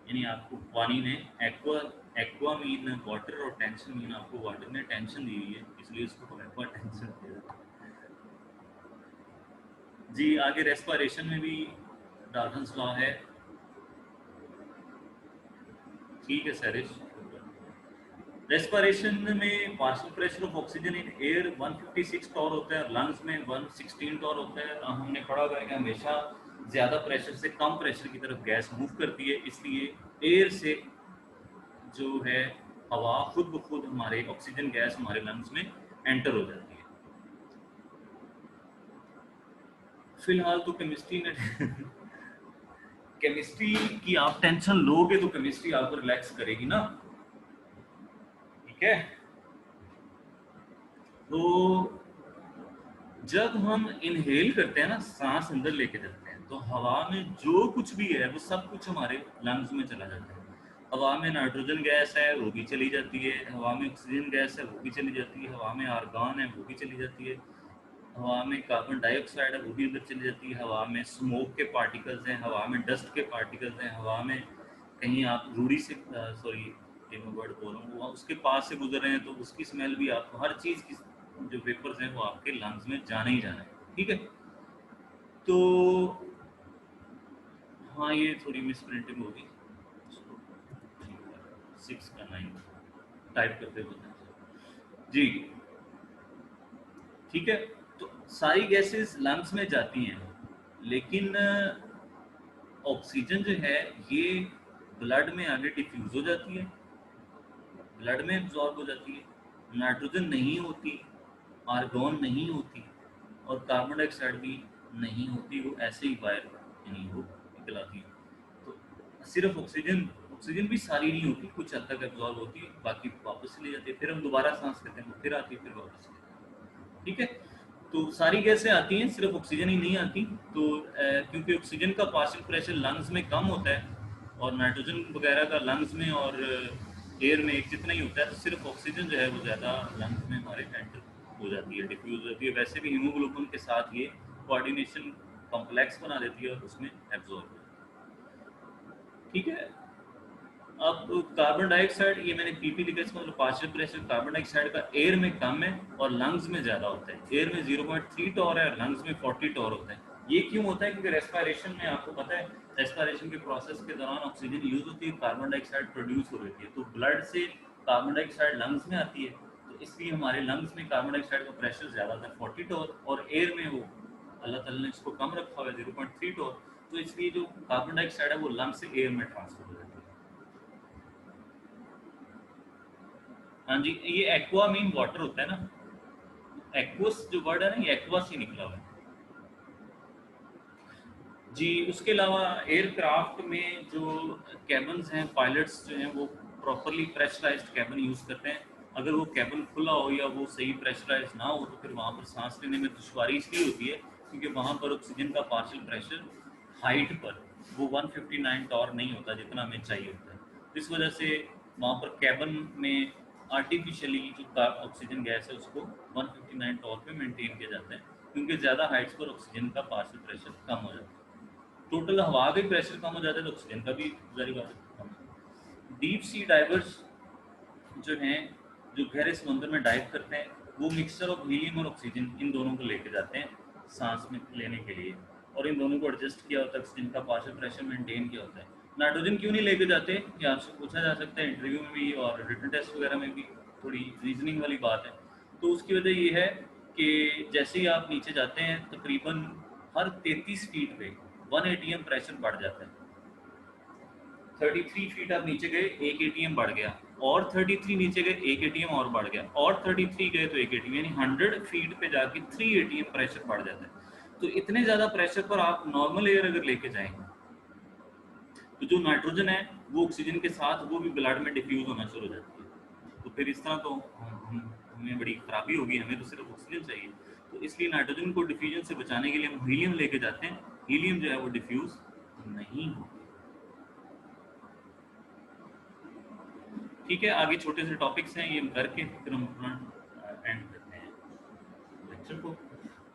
यानी आपको पानी ने एक्वा, एक्वा मीन वाटर और टेंशन मीन आपको वाटर ने टेंशन दी हुई है, इसलिए इसको एक्वा टेंशन कहते हैं। जी आगे रेस्पिरेशन में भी डाल्टन्स लॉ है। ठीक है सरिश। रेस्पिरेशन में partial pressure of oxygen in air 156 torr होता है और लंग्स में 116 टॉर होता है। हमने पढ़ा हुआ है कि हमेशा ज़्यादा प्रेशर से कम प्रेशर की तरफ गैस मूव करती है, इसलिए एयर से जो है हवा खुद ब खुद हमारे ऑक्सीजन गैस हमारे लंग्स में एंटर हो जाती है। फिलहाल तो केमिस्ट्री में केमिस्ट्री की आप टेंशन लोगे तो केमिस्ट्री आपको रिलैक्स करेगी ना, ठीक है। तो जब हम इनहेल करते हैं ना, सांस अंदर लेके जाते हैं, तो हवा में जो कुछ भी है वो सब कुछ हमारे लंग्स में चला जाता है। हवा में नाइट्रोजन गैस है वो भी चली जाती है, हवा में ऑक्सीजन गैस है वो भी चली जाती है, हवा में आर्गन है वो भी चली जाती है, हवा में कार्बन डाइऑक्साइड है वो भी अंदर चली जाती है, हवा में स्मोक के पार्टिकल्स हैं, हवा में डस्ट के पार्टिकल्स हैं, हवा में कहीं आप रूढ़ी से सॉरी मैं वर्ड बोल रहा हूँ, उसके पास से गुजर रहे हैं तो उसकी स्मेल भी आपको, हर चीज़ की जो वेपर्स हैं वो आपके लंग्स में जाना ही जाना है, ठीक है। तो हाँ ये थोड़ी मिस प्रिंटिंग होगी, 6 का 9 टाइप करते हुए जी, ठीक है। तो सारी गैसेस लंग्स में जाती हैं, लेकिन ऑक्सीजन जो है ये ब्लड में आगे डिफ्यूज हो जाती है, ब्लड में एब्जॉर्ब हो जाती है, नाइट्रोजन नहीं होती, आर्गन नहीं होती और कार्बन डाइऑक्साइड भी नहीं होती, वो ऐसे ही बाहर यानी वो निकल आती है। तो सिर्फ ऑक्सीजन, ऑक्सीजन भी सारी नहीं होती, कुछ हद तक एब्जॉर्ब होती है, बाकी वापस चली जाती है, फिर हम दोबारा सांस लेते हैं, फिर आती है, फिर वापस चली जाती है, ठीक है। तो सारी गैसें आती हैं, सिर्फ ऑक्सीजन ही नहीं आती। तो क्योंकि ऑक्सीजन का पार्शियल प्रेशर लंग्स में कम होता है और नाइट्रोजन वगैरह का लंग्स में और एयर में एक जितना ही होता है, तो सिर्फ ऑक्सीजन जो है वो ज़्यादा लंग्स में हमारे एंटर हो जाती है, डिफ्यूज हो जाती है। वैसे भी हीमोग्लोबिन के साथ ये कोऑर्डिनेशन कॉम्प्लेक्स बना देती है और उसमें एब्जॉर्ब हो जाती है, ठीक है। अब कार्बन डाइऑक्साइड, ये मैंने पीपी लिखा, इसका मतलब पार्शियल प्रेशर कार्बन डाइऑक्साइड का एयर में कम है और लंग्स में ज़्यादा होता है। एयर में 0.3 टॉर है और लंग्स में 40 टॉर होता है। ये क्यों होता है? क्योंकि रेस्पिरेशन में आपको पता है, रेस्पिरेशन के प्रोसेस के दौरान ऑक्सीजन यूज होती है, कार्बन डाइऑक्साइड प्रोड्यूस हो रही है, तो ब्लड से कार्बन डाइऑक्साइड लंग्स में आती है, तो इसलिए हमारे लंग्स में कार्बन डाइऑक्साइड का प्रेशर ज़्यादा होता है 40 टॉर, और एयर में वो अल्लाह ताला ने इसको कम रखा हुआ है 0.3 टॉर, तो इसलिए जो कार्बन डाइऑक्साइड है वो लंग से एयर में ट्रांसफर हो जाती है। हाँ जी, ये एक्वा मीन वाटर होता है ना, एक्वस जो वर्ड है ना, ये एक्वा से निकला हुआ है जी। उसके अलावा एयरक्राफ्ट में जो कैबन्स हैं, पायलट्स जो हैं वो प्रॉपरली प्रेशराइज्ड कैबन यूज़ करते हैं। अगर वो कैबन खुला हो या वो सही प्रेशराइज ना हो तो फिर वहाँ पर सांस लेने में दुश्वारी इसलिए होती है क्योंकि वहाँ पर ऑक्सीजन का पार्शियल प्रेशर हाइट पर वो 159 टॉर नहीं होता जितना हमें चाहिए होता है। इस वजह से वहाँ पर कैबन में आर्टिफिशियली जो ऑक्सीजन गैस है उसको 159 टॉर पे मेंटेन किया जाता है, क्योंकि ज़्यादा हाइट्स पर ऑक्सीजन का पार्शियल प्रेशर कम हो जाता है। टोटल हवा का प्रेशर कम हो जाता है तो ऑक्सीजन का भी जारी बात कम है। डीप सी डाइवर्स जो हैं, जो गहरे समुद्र में डाइव करते हैं, वो मिक्सचर ऑफ हीलियम और ऑक्सीजन इन दोनों को लेके जाते हैं सांस में लेने के लिए, और इन दोनों को एडजस्ट किया होता है, ऑक्सीजन का पार्शियल प्रेशर मेंटेन किया होता है। नाइट्रोजन क्यों नहीं लेके जाते, ये आपसे पूछा जा सकता है इंटरव्यू में भी और रिटन टेस्ट वगैरह में भी, थोड़ी रीजनिंग वाली बात है। तो उसकी वजह ये है कि जैसे ही आप नीचे जाते हैं तकरीबन हर 33 फीट पे 1 एटीएम प्रेशर बढ़ जाता है। 33 फीट आप नीचे गए, 1 एटीएम बढ़ गया, और 33 नीचे गए, 1 एटीएम और बढ़ गया, और 33 गए तो 1 एटीएम, यानी 100 फीट पे जाके 3 एटीएम प्रेशर बढ़ जाता है। तो इतने ज़्यादा प्रेशर पर आप नॉर्मल एयर अगर लेके जाएंगे तो जो नाइट्रोजन है वो ऑक्सीजन के साथ वो भी ब्लड में डिफ्यूज होना शुरू हो जाती है। तो फिर इस तरह तो हमें बड़ी खराबी होगी, हमें तो सिर्फ ऑक्सीजन चाहिए। तो इसलिए नाइट्रोजन को डिफ्यूजन से बचाने के लिए हम हीलियम लेके जाते हैं, हीलियम जो है वो डिफ्यूज नहीं होती। ठीक है, आगे छोटे से टॉपिक्स हैं, ये हम करके फिर हम अपना एंड करते हैं लेक्चर को।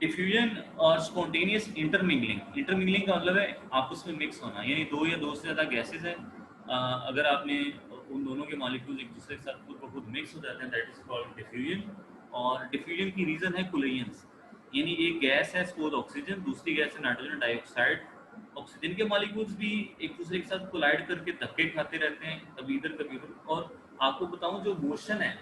डिफ्यूजन और स्पॉन्टेनियस इंटरमिंगलिंग, इंटरमिंगलिंग का मतलब है आपस में मिक्स होना, यानी दो या दो से ज़्यादा गैसेज हैं, अगर आपने उन दोनों के मॉलिक्यूल्स एक दूसरे के साथ खुद ब खुद मिक्स हो जाते हैं, दैट इज कॉल्ड डिफ्यूजन। और डिफ्यूजन की रीज़न है कोलिजन्स, यानी एक गैस है सपोज ऑक्सीजन, दूसरी गैस है नाइट्रोजन डाइऑक्साइड, ऑक्सीजन के मॉलिक्यूल्स भी एक दूसरे के साथ कोलाइड करके धक्के खाते रहते हैं, कभी इधर कभी उधर। और आपको बताऊं जो मोशन है,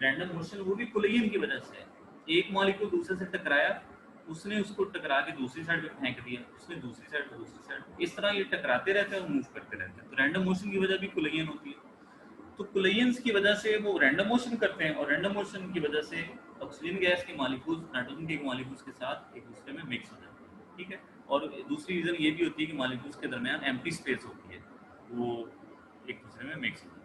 रैंडम मोशन, वो भी कोलिजन की वजह से है। एक मॉलिक्यूल दूसरे से टकराया, उसने उसको टकरा के दूसरी साइड पे फेंक दिया, उसने दूसरी साइड पे दूसरी साइड, इस तरह ये टकराते रहते हैं और मूव करते रहते हैं। तो रैंडम मोशन की वजह भी कोलिजन होती है। तो कोलिजन्स की वजह से वो रैंडम मोशन करते हैं, और रैंडम मोशन की वजह से ऑक्सीजन गैस के मॉलिक्यूल्स नाइट्रोजन के मॉलिक्यूल्स के साथ एक दूसरे में मिक्स हो जाते हैं। ठीक है, और दूसरी रीज़न ये भी होती है कि मॉलिक्यूल्स के दरमियान एम्प्टी स्पेस होती है, वो एक दूसरे में मिक्स होती है।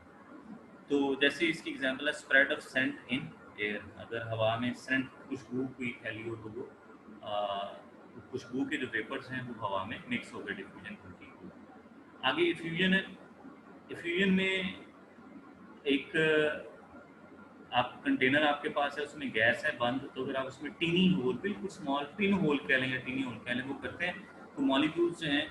तो जैसे इसकी एग्जांपल है spread of scent in air, अगर हवा में सेंट खुशबू कोई फैली हो तो वो खुशबू के जो वेपर्स हैं वो हवा में मिक्स हो गए, डिफ्यूजन होती है। आगे इफ्यूजन है। इफ्यूजन में एक आप कंटेनर आपके पास है, उसमें गैस है बंद, तो अगर आप उसमें टीनी होल, बिल्कुल स्मॉल पिन होल कह लें या टीनी होल कह लें, वो करते हैं तो मॉलिक्यूल्स जो हैं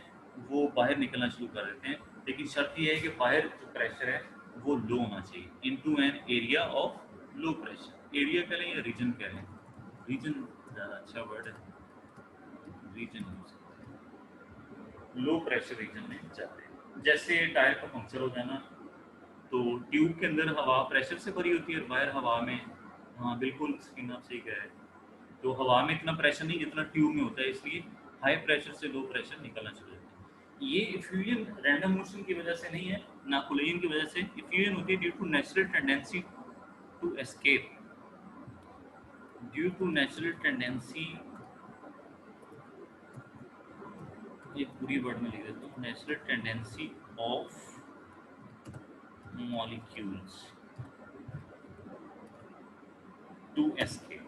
वो बाहर निकलना शुरू कर देते हैं। लेकिन शर्त ये है कि बाहर जो प्रेशर है वो लो होना चाहिए, into an area of low pressure. Area कह लें या रीजन कह लें, रीजन ज़्यादा अच्छा वर्ड है, रीजन यूज करते हैं, लो प्रेशर रीजन में जाते हैं। जैसे टायर का पंक्चर हो जाना, तो ट्यूब के अंदर हवा प्रेशर से भरी होती है और बाहर हवा में, हाँ बिल्कुल स्क्रीन आप सही कह रहे हैं, तो हवा में इतना प्रेशर नहीं जितना ट्यूब में होता है, इसलिए हाई प्रेशर से लो प्रेशर निकलना शुरू होता है। ये इफ्यूजन रैंडम मोशन की वजह से नहीं है, ना कोलिजन की वजह से। इफ्यूजन होती है due to natural tendency to escape, due to natural tendency, ये पूरी वर्ड में लिख देता हूँ, natural tendency of molecules to escape.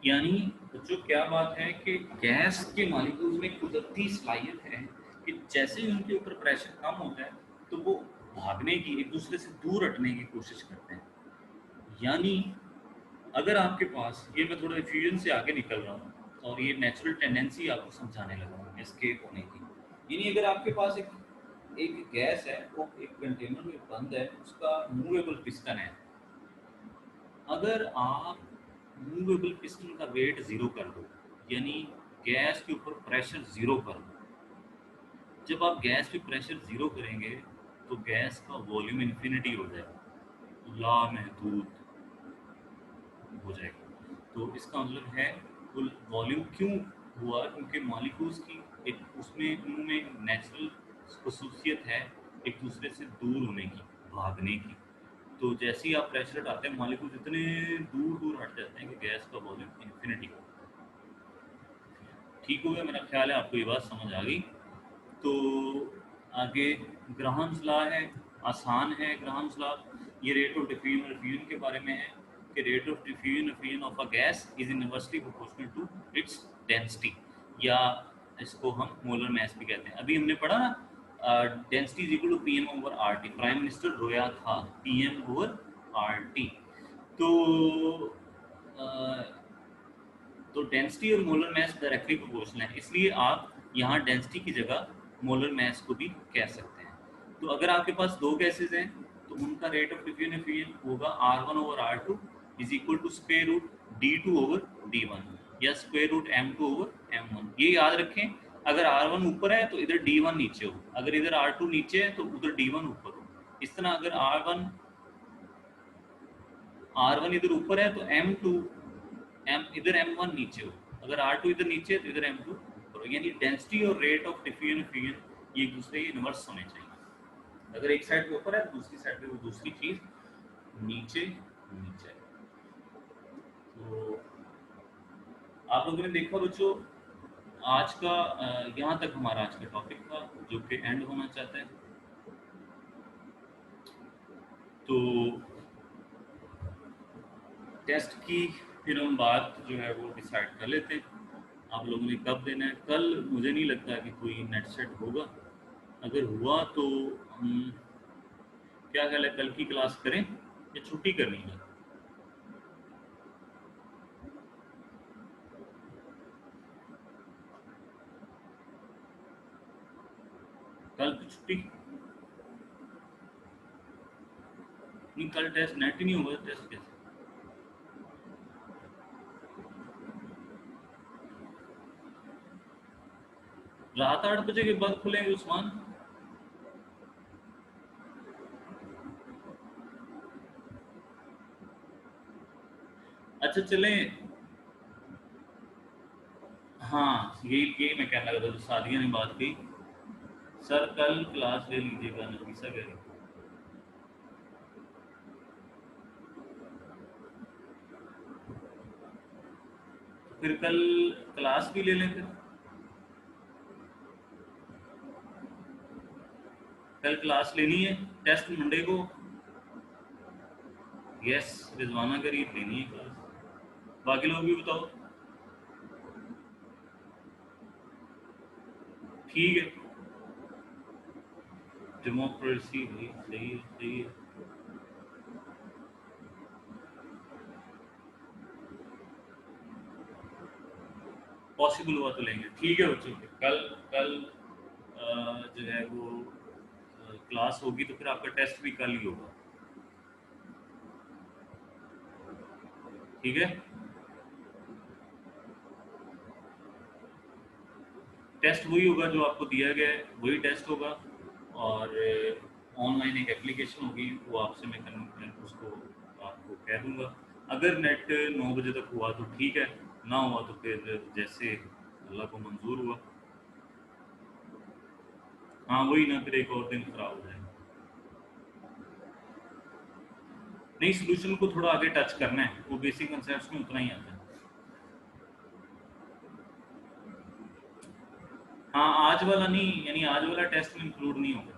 यानी बच्चों क्या बात है कि गैस के मॉलिक्यूल्स में कुदरती सलाहियत है कि जैसे ही उनके ऊपर प्रेशर कम होता है तो वो भागने की, एक दूसरे से दूर हटने की कोशिश करते हैं। यानी अगर आपके पास, ये मैं थोड़ा फ्यूजन से आगे निकल रहा हूँ और ये नेचुरल टेंडेंसी आपको समझाने लगा हूँ एस्केप होने की। यानी अगर आपके पास एक एक गैस है, वो एक कंटेनर में बंद है, उसका मूवेबल पिस्टन है, अगर आप मूवेबल पिस्टन का वेट जीरो कर दो, यानी गैस के ऊपर प्रेशर जीरो कर दो, जब आप गैस पे प्रेशर जीरो करेंगे तो गैस का वॉल्यूम इन्फिनिटी हो जाएगा, ला महदूद हो जाएगा। तो इसका मतलब है कुल वॉल्यूम क्यों हुआ, क्योंकि मॉलिक्यूल्स की एक उसमें उनमें नेचुरल खसूसियत है एक दूसरे से दूर होने की, भागने की। तो जैसे ही आप प्रेशर हटाते हैं मॉलिक्यूल्स इतने दूर दूर हट जाते हैं कि गैस का वॉल्यूम इन्फिनिटी हो। ठीक हो गया, मेरा ख्याल है आपको ये बात समझ आ गई। तो आगे ग्राहम्स लॉ है, आसान है ग्राहम्स लॉ। ये रेट ऑफ डिफ्यूजन और रिफ्यूजन के बारे में है कि rate of diffusion refusion of a gas is inversely proportional to its density, या इसको हम मोलर मास भी कहते हैं। अभी हमने पढ़ा ना, density is equal to P M over R T, prime minister रोया था P M over R T. तो तो डेंसिटी और मोलर मास डायरेक्टली प्रोपोर्शनल है, इसलिए आप यहाँ डेंसिटी की जगह मोलर मास को भी कह सकते हैं। तो अगर आपके पास दो गैसेज हैं तो उनका रेट ऑफ डिफ्यूजन डिफ्यूजन होगा R1 over R2 is equal to square root D2 over D1 या square root M2 over M1। ये याद रखें, अगर R1 ऊपर है तो इधर D1 नीचे हो, अगर इधर R2 नीचे है तो उधर D1 ऊपर हो। इस तरह अगर R1 इधर ऊपर है तो M2 इधर M1 नीचे हो, अगर R2 इधर नीचे है तो इधर M2 ऊपर हो। यानी डेंसिटी और रेट ऑफ डिफ्यूजन डिफ्यूजन ये एक दूसरे के इनवर्स होने चाहिए। अगर एक साइड पे ऊपर है तो दूसरी साइड पे वो दूसरी चीज नीचे होनी चाहिए। तो आप लोगों ने देखा बच्चों, आज का यहाँ तक हमारा आज का टॉपिक था जो कि एंड होना चाहता है। तो टेस्ट की फिर हम बात जो है वो डिसाइड कर लेते हैं, आप लोगों ने कब देना है। कल मुझे नहीं लगता कि कोई नेट सेट होगा, अगर हुआ तो हम, क्या ख्याल है, कल की क्लास करें या छुट्टी करनी है? कल तो छुट्टी नहीं, कल टेस्ट नेट ही नहीं होगा, टेस्ट कैसे? रात 8 बजे के बाद खुलेंगे उस्मान? अच्छा चलें। हाँ, यही मैं कहने लगा था, जो सादिया ने बात की, सर कल क्लास ले लीजिएगा, नफीसा कह रही। फिर कल क्लास भी ले लें फिर। कल क्लास लेनी है, टेस्ट मंडे को। यस, रिजवाना करी लेनी है क्लास। बाकी लोग भी बताओ। ठीक है, डेमोक्रेसी भी सही है, सही है। पॉसिबल हुआ तो लेंगे, ठीक है बच्चों। कल कल जो है वो क्लास होगी तो फिर आपका टेस्ट भी कल ही होगा, ठीक है। टेस्ट वही होगा जो आपको दिया गया है, वही टेस्ट होगा। और ऑनलाइन एक एप्लीकेशन होगी, वो आपसे मैं उसको आपको कह दूंगा। अगर नेट 9 बजे तक हुआ तो ठीक है, ना हुआ तो फिर जैसे अल्लाह को मंजूर हुआ। हाँ वही ना, फिर एक और दिन खराब हो जाएगा। नहीं, सोल्यूशन को थोड़ा आगे टच करना है, वो बेसिक कंसेप्ट में उतना ही आता है। हाँ आज वाला नहीं, यानी आज वाला टेस्ट में इंक्लूड नहीं होगा।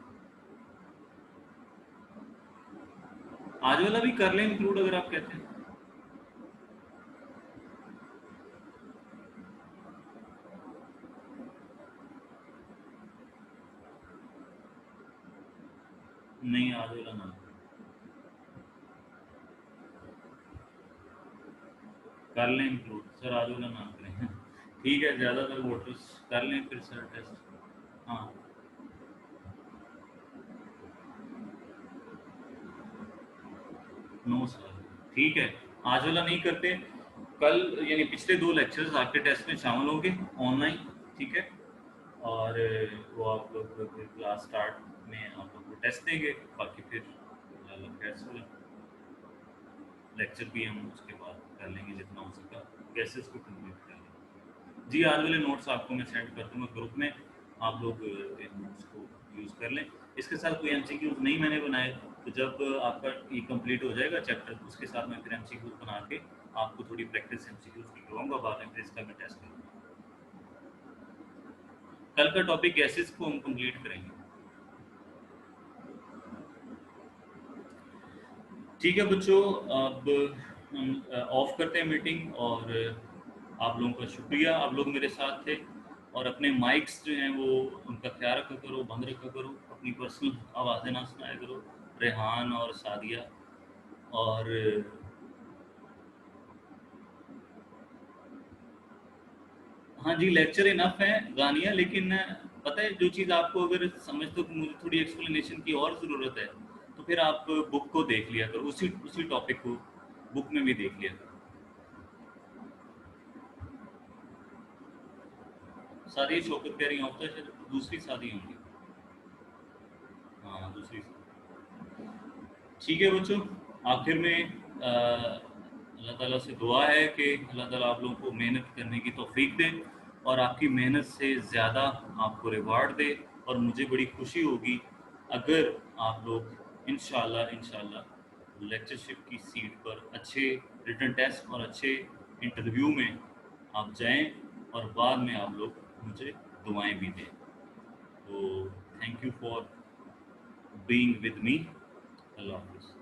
आज वाला भी कर लें इंक्लूड अगर आप कहते हैं। नहीं, आज वाला ना कर लें इंक्लूड सर, आज वाला ना करें। ठीक है, ज़्यादातर वोटर्स कर लें फिर सर टेस्ट। हाँ नो सर, ठीक है, आज वाला नहीं करते। कल यानी पिछले 2 लेक्चर्स आपके टेस्ट में शामिल होंगे ऑनलाइन, ठीक है। और वो आप लोग फिर क्लास स्टार्ट में आप लोग को टेस्ट देंगे, बाकी फिर कैसे लेक्चर भी हम उसके बाद कर लेंगे जितना हो सका, कैसे इसको कंप्लीट कर लेंगे। जी, आज वाले नोट्स आपको मैं सेंड कर दूंगा ग्रुप में, आप लोग इन नोट्स को यूज़ कर लें। इसके साथ कोई एमसीक्यूज नहीं मैंने बनाए, तो जब आपका ये कंप्लीट हो जाएगा चैप्टर, उसके साथ मैं फिर एमसीक्यूज बना के आपको थोड़ी प्रैक्टिस एमसीक्यूज की करवाऊंगा, बाद में फिर इसका मैं टेस्ट करूँगा। कल का टॉपिक गैसेस को हम कंप्लीट करेंगे, ठीक है बच्चों। अब हम ऑफ करते हैं मीटिंग, और आप लोगों का शुक्रिया, आप लोग मेरे साथ थे। और अपने माइक्स जो हैं वो उनका ख्याल रखा करो, बंद रखा करो, अपनी पर्सनल आवाज़ें ना सुनाया करो, रेहान और सादिया। और हाँ जी, लेक्चर इनफ है गानिया, लेकिन पता है जो चीज़ आपको अगर समझ तो मुझे थोड़ी एक्सप्लेनेशन की और ज़रूरत है, तो फिर आप बुक को देख लिया करो, उसी उसी टॉपिक को बुक में भी देख लिया करो। शादी शौकत कह रही होता है, शायद दूसरी शादी होंगी। हाँ दूसरी शादी। ठीक है बच्चों, आखिर में अल्लाह ताला से दुआ है कि अल्लाह ताला आप लोगों को मेहनत करने की तौफीक दे, और आपकी मेहनत से ज़्यादा आपको रिवार्ड दे। और मुझे बड़ी खुशी होगी अगर आप लोग इंशाल्लाह इंशाल्लाह लेक्चरशिप की सीट पर अच्छे रिटन टेस्ट और अच्छे इंटरव्यू में आप जाएं, और बाद में आप लोग मुझे दुआएं भी दें। तो thank you for being with me. अल्लाह हाफिज़।